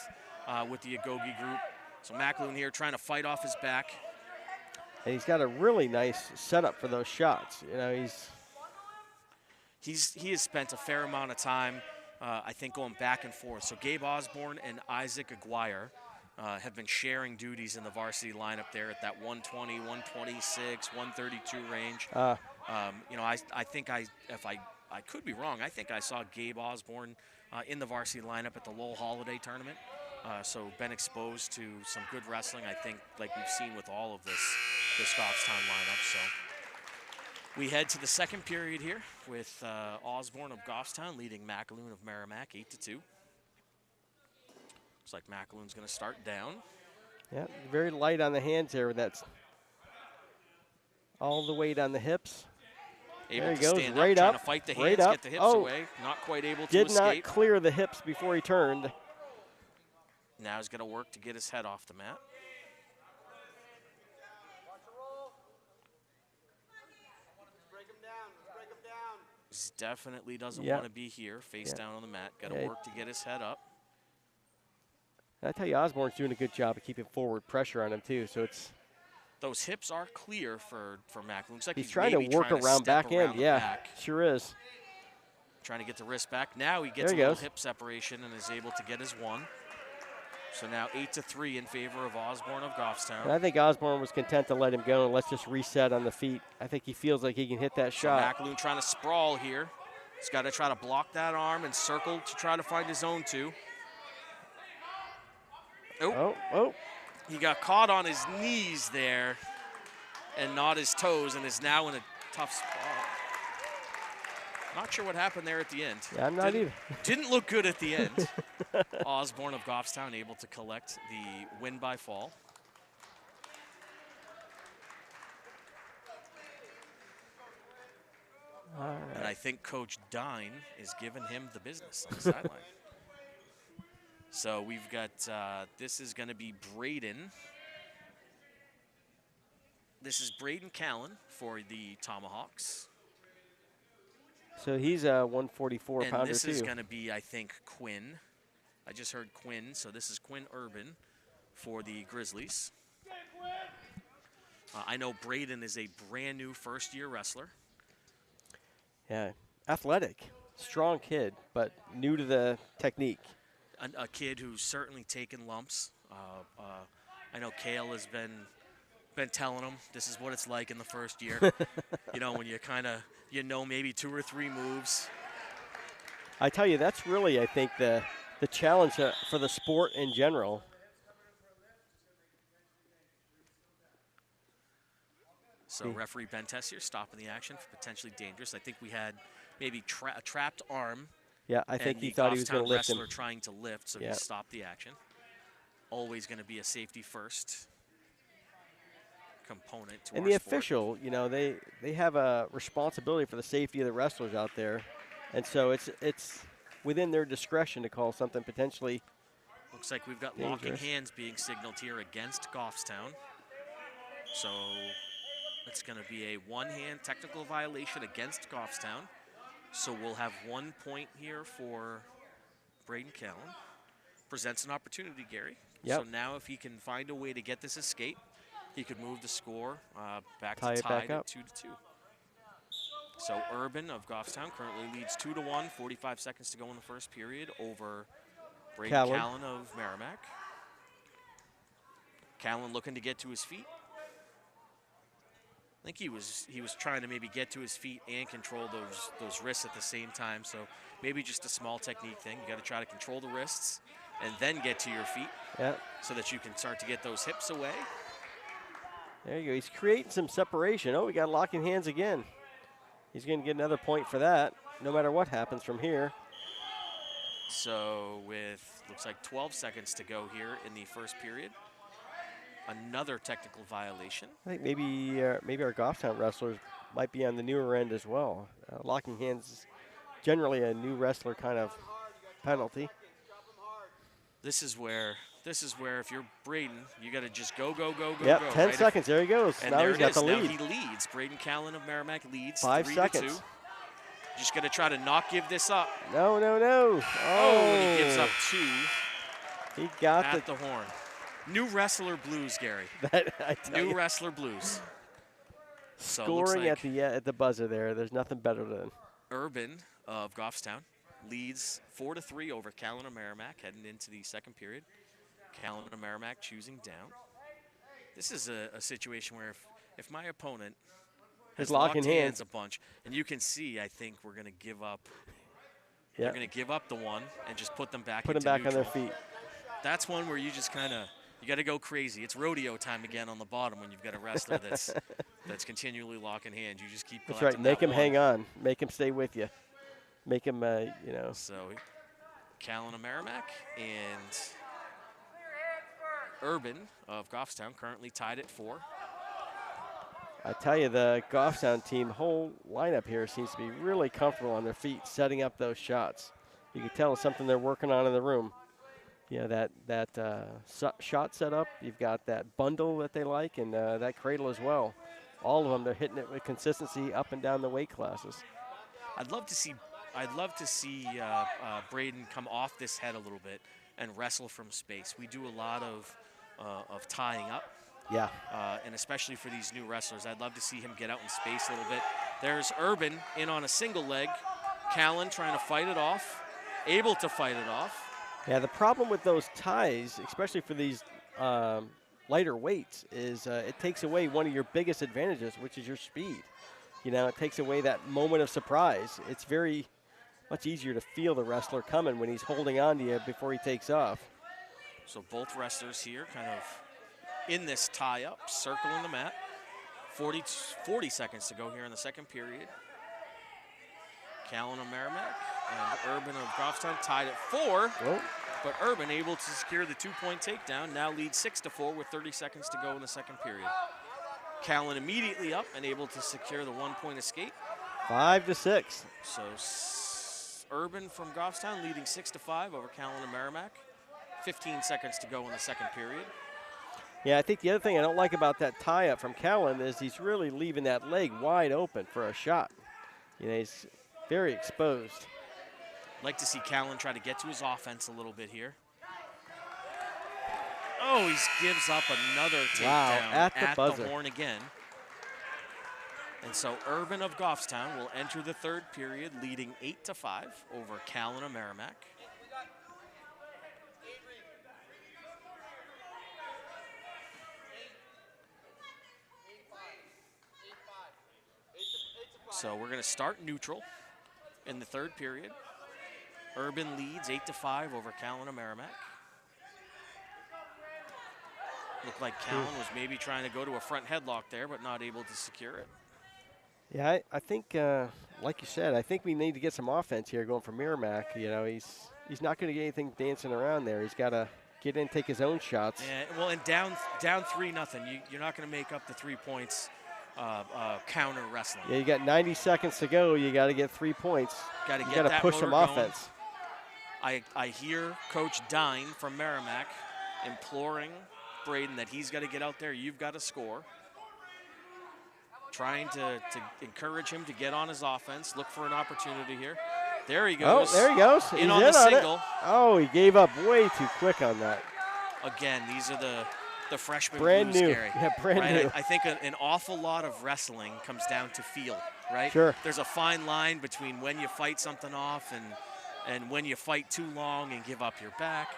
the Agogi group. So Mackloon here trying to fight off his back. And he's got a really nice setup for those shots. He has spent a fair amount of time, I think, going back and forth. So Gabe Osborne and Isaac Aguirre have been sharing duties in the varsity lineup there at that 120, 126, 132 range. I think if I could be wrong, I think I saw Gabe Osborne in the varsity lineup at the Lowell Holiday tournament. So been exposed to some good wrestling, I think, like we've seen with all of this Goffstown lineup. So we head to the second period here with Osborne of Goffstown leading Mackloon of Merrimack 8-2. Looks like Mackloon's going to start down. Yeah, very light on the hands there. That's all the weight on the hips. Able there to he goes, stand right up, up, trying to fight the right hands, up. get the hips away. Not quite able to escape. Did not clear the hips before he turned. Now he's going to work to get his head off the mat. He definitely doesn't want to be here, face down on the mat. Got to work to get his head up. I tell you, Osborne's doing a good job of keeping forward pressure on him too. So it's those hips are clear for Mack. Looks like he's trying to work around back end. Back. Sure is. Trying to get the wrist back. Now he gets a little hip separation and is able to get his one. So now 8-3 in favor of Osborne of Goffstown. And I think Osborne was content to let him go and let's just reset on the feet. I think he feels like he can hit that shot. Mackloon trying to sprawl here. He's got to try to block that arm and circle to try to find his own two. Oh. He got caught on his knees there and not his toes and is now in a tough spot. Not sure what happened there at the end. Yeah, I'm not either. Didn't look good at the end. Osborne of Goffstown able to collect the win by fall. And I think Coach Dine is giving him the business on the sideline. So we've got, this is going to be Braden. This is Braden Callan for the Tomahawks. So he's a 144 pounder And this too. is going to be, I think, Quinn. I just heard Quinn, so this is Quinn Urban for the Grizzlies. I know Braden is a brand new first-year wrestler. Yeah, athletic, strong kid, but new to the technique. A kid who's certainly taken lumps. I know Kale has been telling him this is what it's like in the first year. You know, when you kind of, maybe 2 or 3 moves. I tell you, that's really, I think, the challenge for the sport in general. So referee Ben Tessier stopping the action for potentially dangerous. I think we had maybe a trapped arm. Yeah, I think he the thought he was going to Goffstown lift him. wrestler trying to lift, so he stopped the action. Always going to be a safety first component to And our the sport. official, they have a responsibility for the safety of the wrestlers out there, and so it's within their discretion to call something potentially. Looks like we've got dangerous. locking hands being signaled here against Goffstown. So it's going to be a one-hand technical violation against Goffstown. So we'll have 1 point here for Braden Callan. Presents an opportunity, Gary. Yep. So now if he can find a way to get this escape, he could move the score back Tie to it back tied at up. 2-2. So Urban of Goffstown currently leads 2-1, 45 seconds to go in the first period over Braden Callan of Merrimack. Callan looking to get to his feet. I think he was trying to maybe get to his feet and control those wrists at the same time. So maybe just a small technique thing. You got to try to control the wrists and then get to your feet so that you can start to get those hips away. There you go. He's creating some separation. Oh, we got locking hands again. He's going to get another point for that, no matter what happens from here. So with, looks like 12 seconds to go here in the first period. Another technical violation. I think maybe our Goffstown wrestlers might be on the newer end as well. Locking hands is generally a new wrestler kind of penalty. This is where if you're Braden, you got to just go. Yep, go, 10 right? seconds. There he goes. And now there he's got the Now lead. he leads. Braden Callan of Merrimack leads 5 3-2. seconds. Just got to try to not give this up. No. Oh, and he gives up 2 He got at the horn. New wrestler blues, Gary. New wrestler blues. So scoring like at the buzzer there. There's nothing better than. Urban of Goffstown leads 4-3 over Callan of Merrimack heading into the second period. Callan of Merrimack choosing down. This is a situation where if my opponent has locking locked hands a bunch, and you can see, I think we're going to give up. Yeah. They're going to give up the one and just put them back. Put them into back neutral. on their feet. That's one where you just kind of. You got to go crazy. It's rodeo time again on the bottom when you've got a wrestler that's continually locking hands. You just keep That's collecting right. Make him one. hang on. Make him stay with you. Make him, So, Callan of Merrimack and Urban of Goffstown currently tied at 4. I tell you, the Goffstown team, whole lineup here seems to be really comfortable on their feet, setting up those shots. You can tell it's something they're working on in the room. That shot setup, you've got that bundle that they like, and that cradle as well. All of them, they're hitting it with consistency up and down the weight classes. I'd love to see Braden come off this head a little bit and wrestle from space. We do a lot of tying up. Yeah. And especially for these new wrestlers, I'd love to see him get out in space a little bit. There's Urban in on a single leg. Callan trying to fight it off, able to fight it off. Yeah, the problem with those ties, especially for these lighter weights, is it takes away one of your biggest advantages, which is your speed. It takes away that moment of surprise. It's very much easier to feel the wrestler coming when he's holding on to you before he takes off. So both wrestlers here kind of in this tie-up, circling the mat. 40 seconds to go here in the second period. Callan of Merrimack and Urban of Goffstown tied at 4. Whoa. But Urban able to secure the 2-point takedown, now leads 6-4 with 30 seconds to go in the second period. Callan immediately up and able to secure the 1-point escape. 5-6. So Urban from Goffstown leading 6-5 over Callan and Merrimack. 15 seconds to go in the second period. Yeah, I think the other thing I don't like about that tie-up from Callan is he's really leaving that leg wide open for a shot. You know, he's very exposed. Like to see Callan try to get to his offense a little bit here. Oh, he gives up another takedown at the buzzer. the horn again. And so Urban of Goffstown will enter the third period leading 8-5 over Callan and Merrimack. So we're going to start neutral in the third period. Urban leads 8-5 over Callan and Merrimack. Looked like Callan was maybe trying to go to a front headlock there, but not able to secure it. Yeah, I think, like you said, I think we need to get some offense here going for Merrimack. You know, he's not going to get anything dancing around there. He's got to get in, take his own shots. Yeah, well, and down 3-0. You're not going to make up the 3 points counter wrestling. Yeah, you got 90 seconds to go. You got to get 3 points. Got to you get got that to push motor some going. offense. I hear Coach Dine from Merrimack imploring Braden that he's got to get out there. You've got to score. Trying to encourage him to get on his offense, look for an opportunity here. There he goes. Oh, there he goes. In He's on in the on single. it. Oh, he gave up way too quick on that. Again, these are the freshman brand blues, new. Gary. Yeah, brand right? new. I think an awful lot of wrestling comes down to feel, right? Sure. There's a fine line between when you fight something off and when you fight too long and give up your back.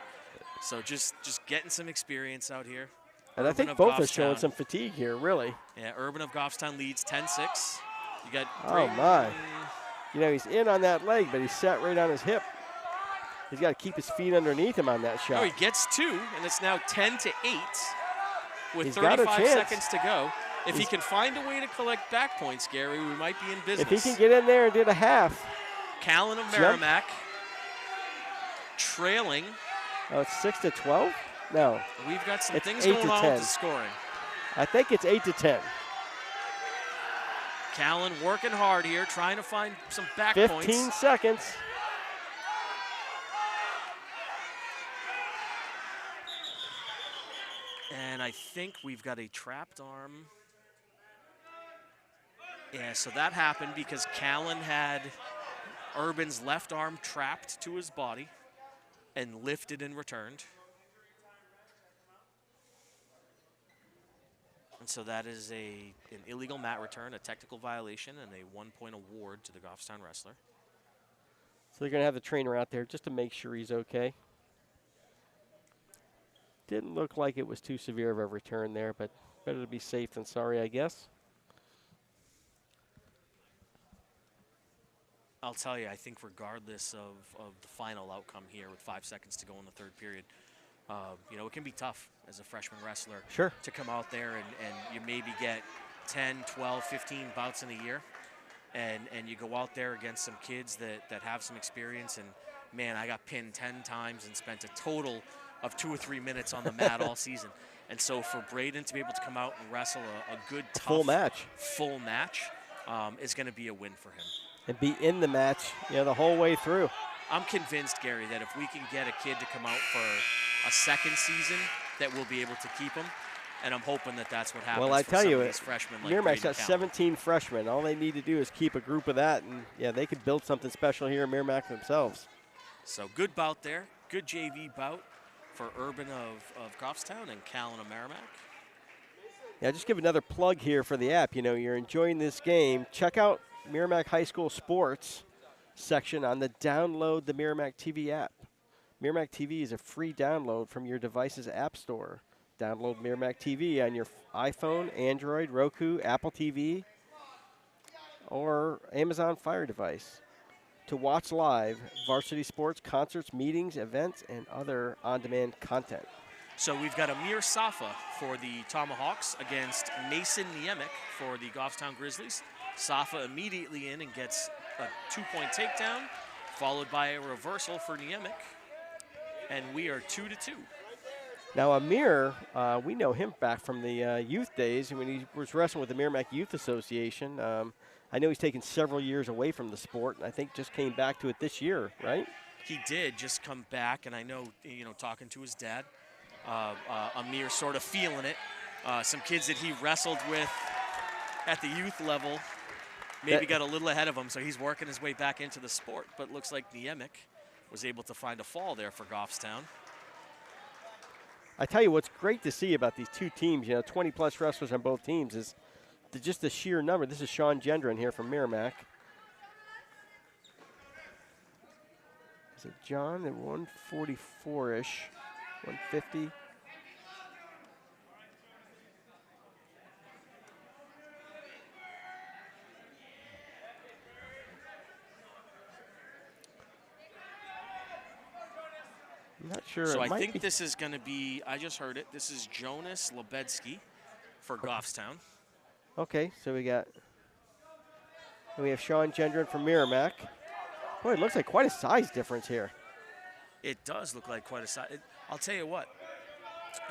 So just getting some experience out here. And I think both are showing some fatigue here, really. Yeah, Urban of Goffstown leads 10-6. You got Oh, my. You know, he's in on that leg, but he's set right on his hip. He's got to keep his feet underneath him on that shot. Oh, he gets 2, and it's now 10-8 with He's got a 35 chance. seconds to go. If he can find a way to collect back points, Gary, we might be in business. If he can get in there and get a half. Callan of Merrimack trailing. Oh, it's 6-12? No. We've got some It's things 8 going to on 10. with the scoring. I think it's 8-10. Callan working hard here, trying to find some back 15 points. seconds. And I think we've got a trapped arm. Yeah, so that happened because Callan had Urban's left arm trapped to his body and lifted and returned. And so that is an illegal mat return, a technical violation, and a 1-point award to the Goffstown wrestler. So they're going to have the trainer out there just to make sure he's okay. Didn't look like it was too severe of a return there, but better to be safe than sorry, I guess. I'll tell you, I think regardless of the final outcome here with 5 seconds to go in the third period, you know, it can be tough as a freshman wrestler Sure. to come out there and you maybe get 10, 12, 15 bouts in a year. And you go out there against some kids that have some experience. And, man, I got pinned 10 times and spent a total of 2 or 3 minutes on the mat all season. And so for Braden to be able to come out and wrestle a good, tough, full match is going to be a win for him. And be in the match, you know, the whole way through. I'm convinced, Gary, that if we can get a kid to come out for a second season, that we'll be able to keep him. And I'm hoping that that's what happens. Well, I for tell some you, of these freshmen like Merrimack's Braden got Callan. 17 freshmen. All they need to do is keep a group of that, and, yeah, they could build something special here in Merrimack themselves. So good bout there. Good JV bout for Urban of Goffstown and Callan of Merrimack. Yeah, just give another plug here for the app. You know, you're enjoying this game. Check out Merrimack High School Sports section on the Download the Merrimack TV app. Merrimack TV is a free download from your device's app store. Download Merrimack TV on your iPhone, Android, Roku, Apple TV, or Amazon Fire device to watch live varsity sports, concerts, meetings, events, and other on-demand content. So we've got Amir Safa for the Tomahawks against Mason Niemiec for the Goffstown Grizzlies. Safa immediately in and gets a 2-point takedown, followed by a reversal for Niemiec. And we are 2-2. Now, Amir, we know him back from the youth days when he was wrestling with the Merrimack Youth Association. I know he's taken several years away from the sport, and I think just came back to it this year, right? He did just come back, and I know, talking to his dad, Amir sort of feeling it. Some kids that he wrestled with at the youth level maybe got a little ahead of him, so he's working his way back into the sport. But looks like Merrimack was able to find a fall there for Goffstown. I tell you what's great to see about these two teams, 20-plus wrestlers on both teams, is just the sheer number. This is Sean Gendron here from Merrimack. Is it John at 144-ish, 150? I'm not sure. So I think this is going to be, I just heard it, this is Jonas Lebedski for Goffstown. Okay, so we have Sean Gendron from Merrimack. Boy, it looks like quite a size difference here. It does look like quite a size. I'll tell you what,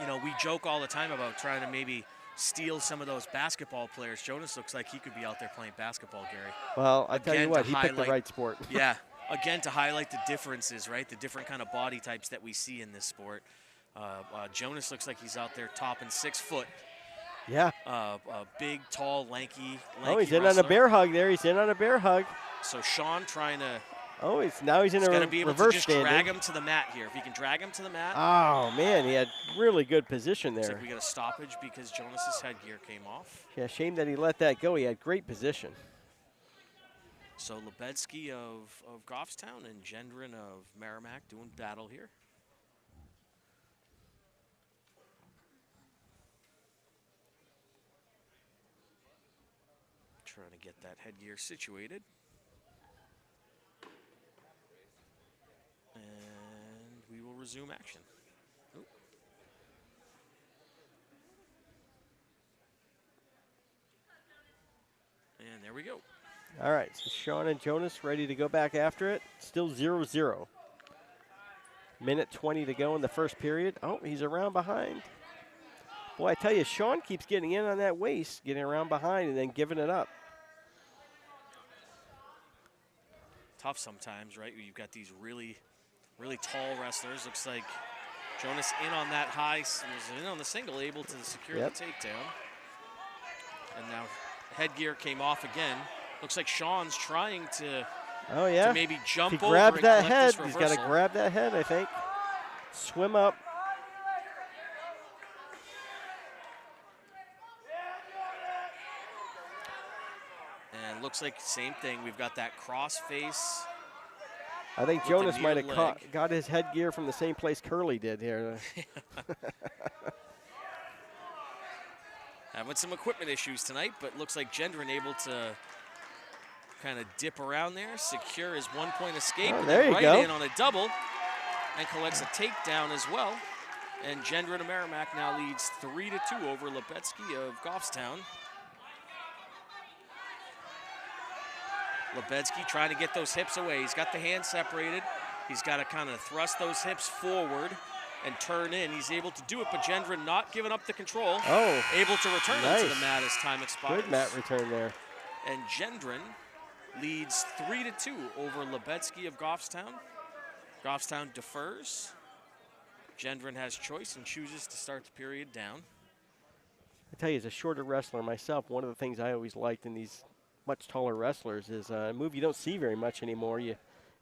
we joke all the time about trying to maybe steal some of those basketball players. Jonas looks like he could be out there playing basketball, Gary. Well, I tell you what, he picked the right sport. Yeah, again, to highlight the differences, right? The different kind of body types that we see in this sport. Jonas looks like he's out there topping 6 foot. Yeah. Big, tall, lanky Oh, he's in wrestler. on a bear hug there. He's in on a bear hug. So Sean trying to. Oh, now he's in a got to be able reverse to just standing. drag him to the mat here. If he can drag him to the mat. Oh, man, he had really good position there. Looks like we got a stoppage because Jonas's headgear came off. Yeah, shame that he let that go. He had great position. So Lebedski of Goffstown and Gendron of Merrimack doing battle here. Trying to get that headgear situated. And we will resume action. Oop. And there we go. All right, so Sean and Jonas ready to go back after it. Still 0-0. Minute 20 to go in the first period. Oh, he's around behind. Boy, I tell you, Sean keeps getting in on that waist, getting around behind and then giving it up. Tough sometimes, right? You've got these really tall wrestlers. Looks like Jonas in on that high, was in on the single, able to secure the takedown. And now headgear came off again. Looks like Sean's trying to, to maybe jump over. He grabs that and head. This He's got to grab that head, I think. Swim up. And looks like same thing. We've got that cross face. I think Jonas might have got his headgear from the same place Curly did here. Having some equipment issues tonight, but looks like Gendron able to kind of dip around there, secure his 1-point escape, Oh, and there then you right go. in on a double, and collects a takedown as well. And Gendron of Merrimack now leads 3-2 over Lebedski of Goffstown. Lebedski trying to get those hips away. He's got the hands separated. He's got to kind of thrust those hips forward and turn in. He's able to do it, but Gendron not giving up the control. Oh, able to return him to the mat as time expires. good mat return there. And Gendron leads 3-2 over Lebedski of Goffstown. Goffstown defers. Gendron has choice and chooses to start the period down. I tell you, as a shorter wrestler myself, one of the things I always liked in these much taller wrestlers is a move you don't see very much anymore. You,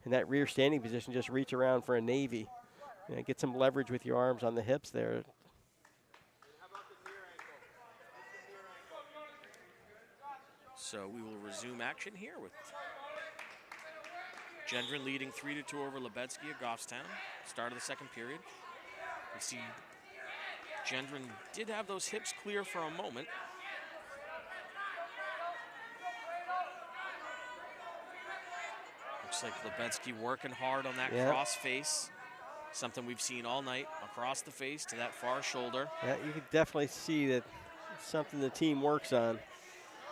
in that rear standing position, just reach around for a Navy. Get some leverage with your arms on the hips there. So we will resume action here with Gendron leading 3-2 over Lebedski of Goffstown. Start of the second period. We see Gendron did have those hips clear for a moment. Looks like Lebedski working hard on that cross face. Something we've seen all night, across the face to that far shoulder. Yeah, you can definitely see that it's something the team works on.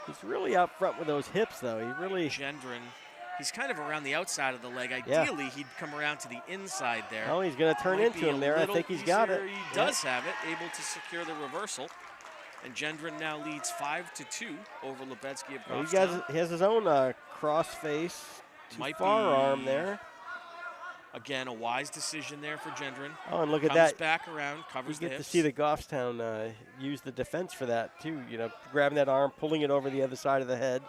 He's really out front with those hips, though. He really... Gendron, he's kind of around the outside of the leg. Ideally, he'd come around to the inside there. Oh, he's going to turn into him there. I think he's got it. He does have it, able to secure the reversal. And Gendron now leads 5-2 over Lebetsky of Well, Goffstown. he has his own cross face to Might far arm be, there. Again, a wise decision there for Gendron. Oh, and look at Comes that. back around, covers You the get to hips. see the Goffstown use the defense for that too. You know, grabbing that arm, pulling it over the other side of the head.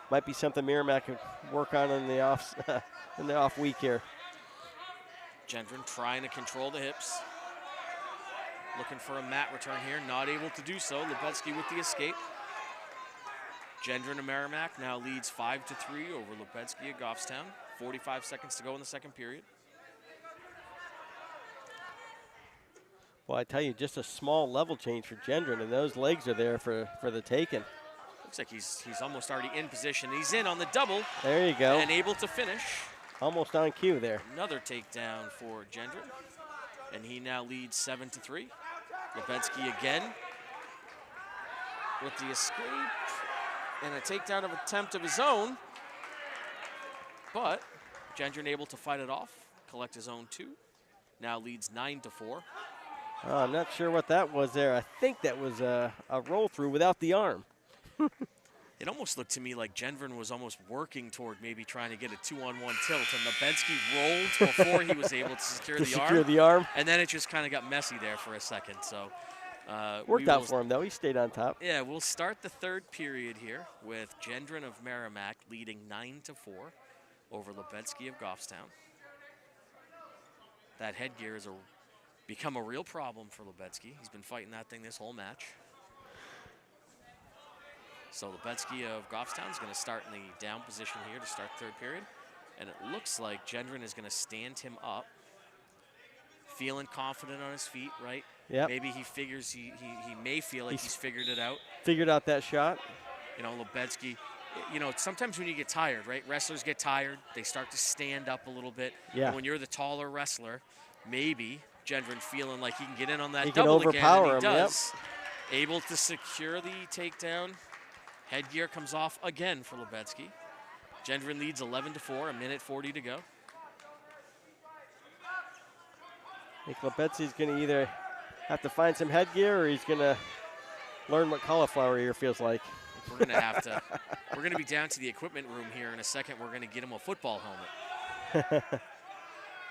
Might be something Merrimack could work on in the off week here. Gendron trying to control the hips. Looking for a mat return here, not able to do so. Lebetsky with the escape. Gendron of Merrimack now leads 5-3 over Lebetsky of Goffstown. 45 seconds to go in the second period. Well, I tell you, just a small level change for Gendron, and those legs are there for the taking. Looks like he's almost already in position. He's in on the double. There you go. And able to finish. Almost on cue there. Another takedown for Gendron. And he now leads 7-3. Lebetsky again with the escape and a takedown of attempt of his own. But Gendron able to fight it off, collect his own 2. Now leads 9-4. I'm not sure what that was there. I think that was a roll through without the arm. It almost looked to me like Gendron was almost working toward maybe trying to get a 2-on-1 tilt, and Lebetsky rolled before he was able to secure the arm. And then it just kind of got messy there for a second. So worked out for him though. He stayed on top. Yeah, we'll start the third period here with Gendron of Merrimack leading 9-4 over Lebetsky of Goffstown. That headgear has become a real problem for Lebetsky. He's been fighting that thing this whole match. So Lebetsky of Goffstown is going to start in the down position here to start third period. And it looks like Gendron is going to stand him up. Feeling confident on his feet, right? Yeah. Maybe he figures he may feel like he's figured it out. Figured out that shot. You know, Lebetsky, you know, sometimes when you get tired, right? Wrestlers get tired. They start to stand up a little bit. Yeah. And when you're the taller wrestler, maybe Gendron feeling like he can get in on that He can double again, overpower and he him, yep. does. Able to secure the takedown. Headgear comes off again for Lebetsky. Gendron leads 11-4, 1:40 to go. I think Lebetsky's going to either have to find some headgear or he's going to learn what cauliflower ear feels like. We're going to have to, we're going to be down to the equipment room here in a second. We're going to get him a football helmet.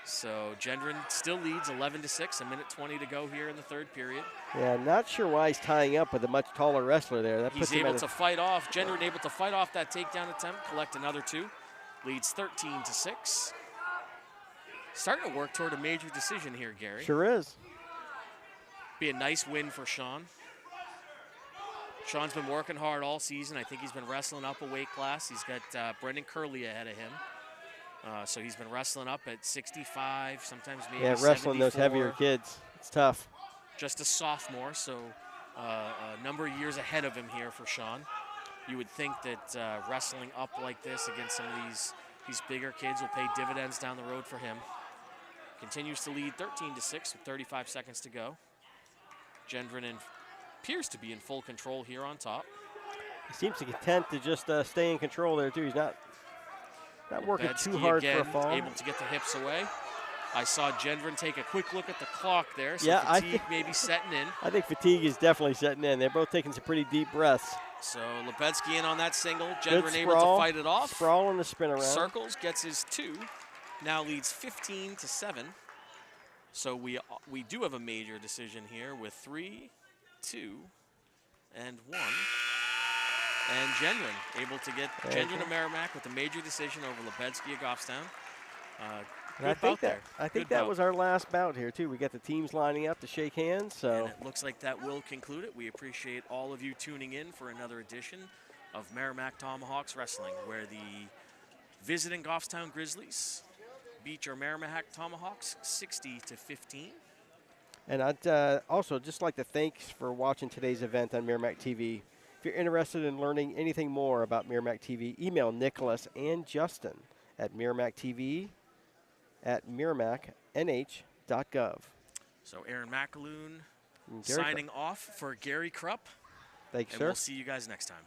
So Gendron still leads 11-6, 1:20 to go here in the third period. Yeah, not sure why he's tying up with a much taller wrestler there. That He's puts him able at to fight off. Gendron able to fight off that takedown attempt, collect another 2. Leads 13-6. Starting to work toward a major decision here, Gary. Sure is. Be a nice win for Sean. Sean's been working hard all season. I think he's been wrestling up a weight class. He's got Brendan Curley ahead of him. So he's been wrestling up at 65, sometimes maybe 74. Wrestling those heavier kids. It's tough. Just a sophomore, so a number of years ahead of him here for Sean. You would think that wrestling up like this against some of these bigger kids will pay dividends down the road for him. Continues to lead 13-6 with 35 seconds to go. Gendron appears to be in full control here on top. He seems to content to just stay in control there too. He's not working too hard for a fall. Able to get the hips away. I saw Gendron take a quick look at the clock there, so yeah, fatigue may be setting in. I think fatigue is definitely setting in. They're both taking some pretty deep breaths. So Lebetsky in on that single. Gendron able to fight it off. Sprawl and the spin around. Circles, gets his 2. Now leads 15-7. So we do have a major decision here with 3, 2, and 1. And Gendron able to get Gendron of Merrimack with a major decision over Lebetsky of Goffstown. I think that was our last bout here too. We got the teams lining up to shake hands. So and it looks like that will conclude it. We appreciate all of you tuning in for another edition of Merrimack Tomahawks Wrestling, where the visiting Goffstown Grizzlies beat your Merrimack Tomahawks 60-15. And I'd also just like to thanks for watching today's event on Merrimack TV. If you're interested in learning anything more about Merrimack TV, email Nicholas and Justin at merrimackTV@merrimacknh.gov. So Aaron McAloon signing off for Gary Krupp. Thanks, and sir. We'll see you guys next time.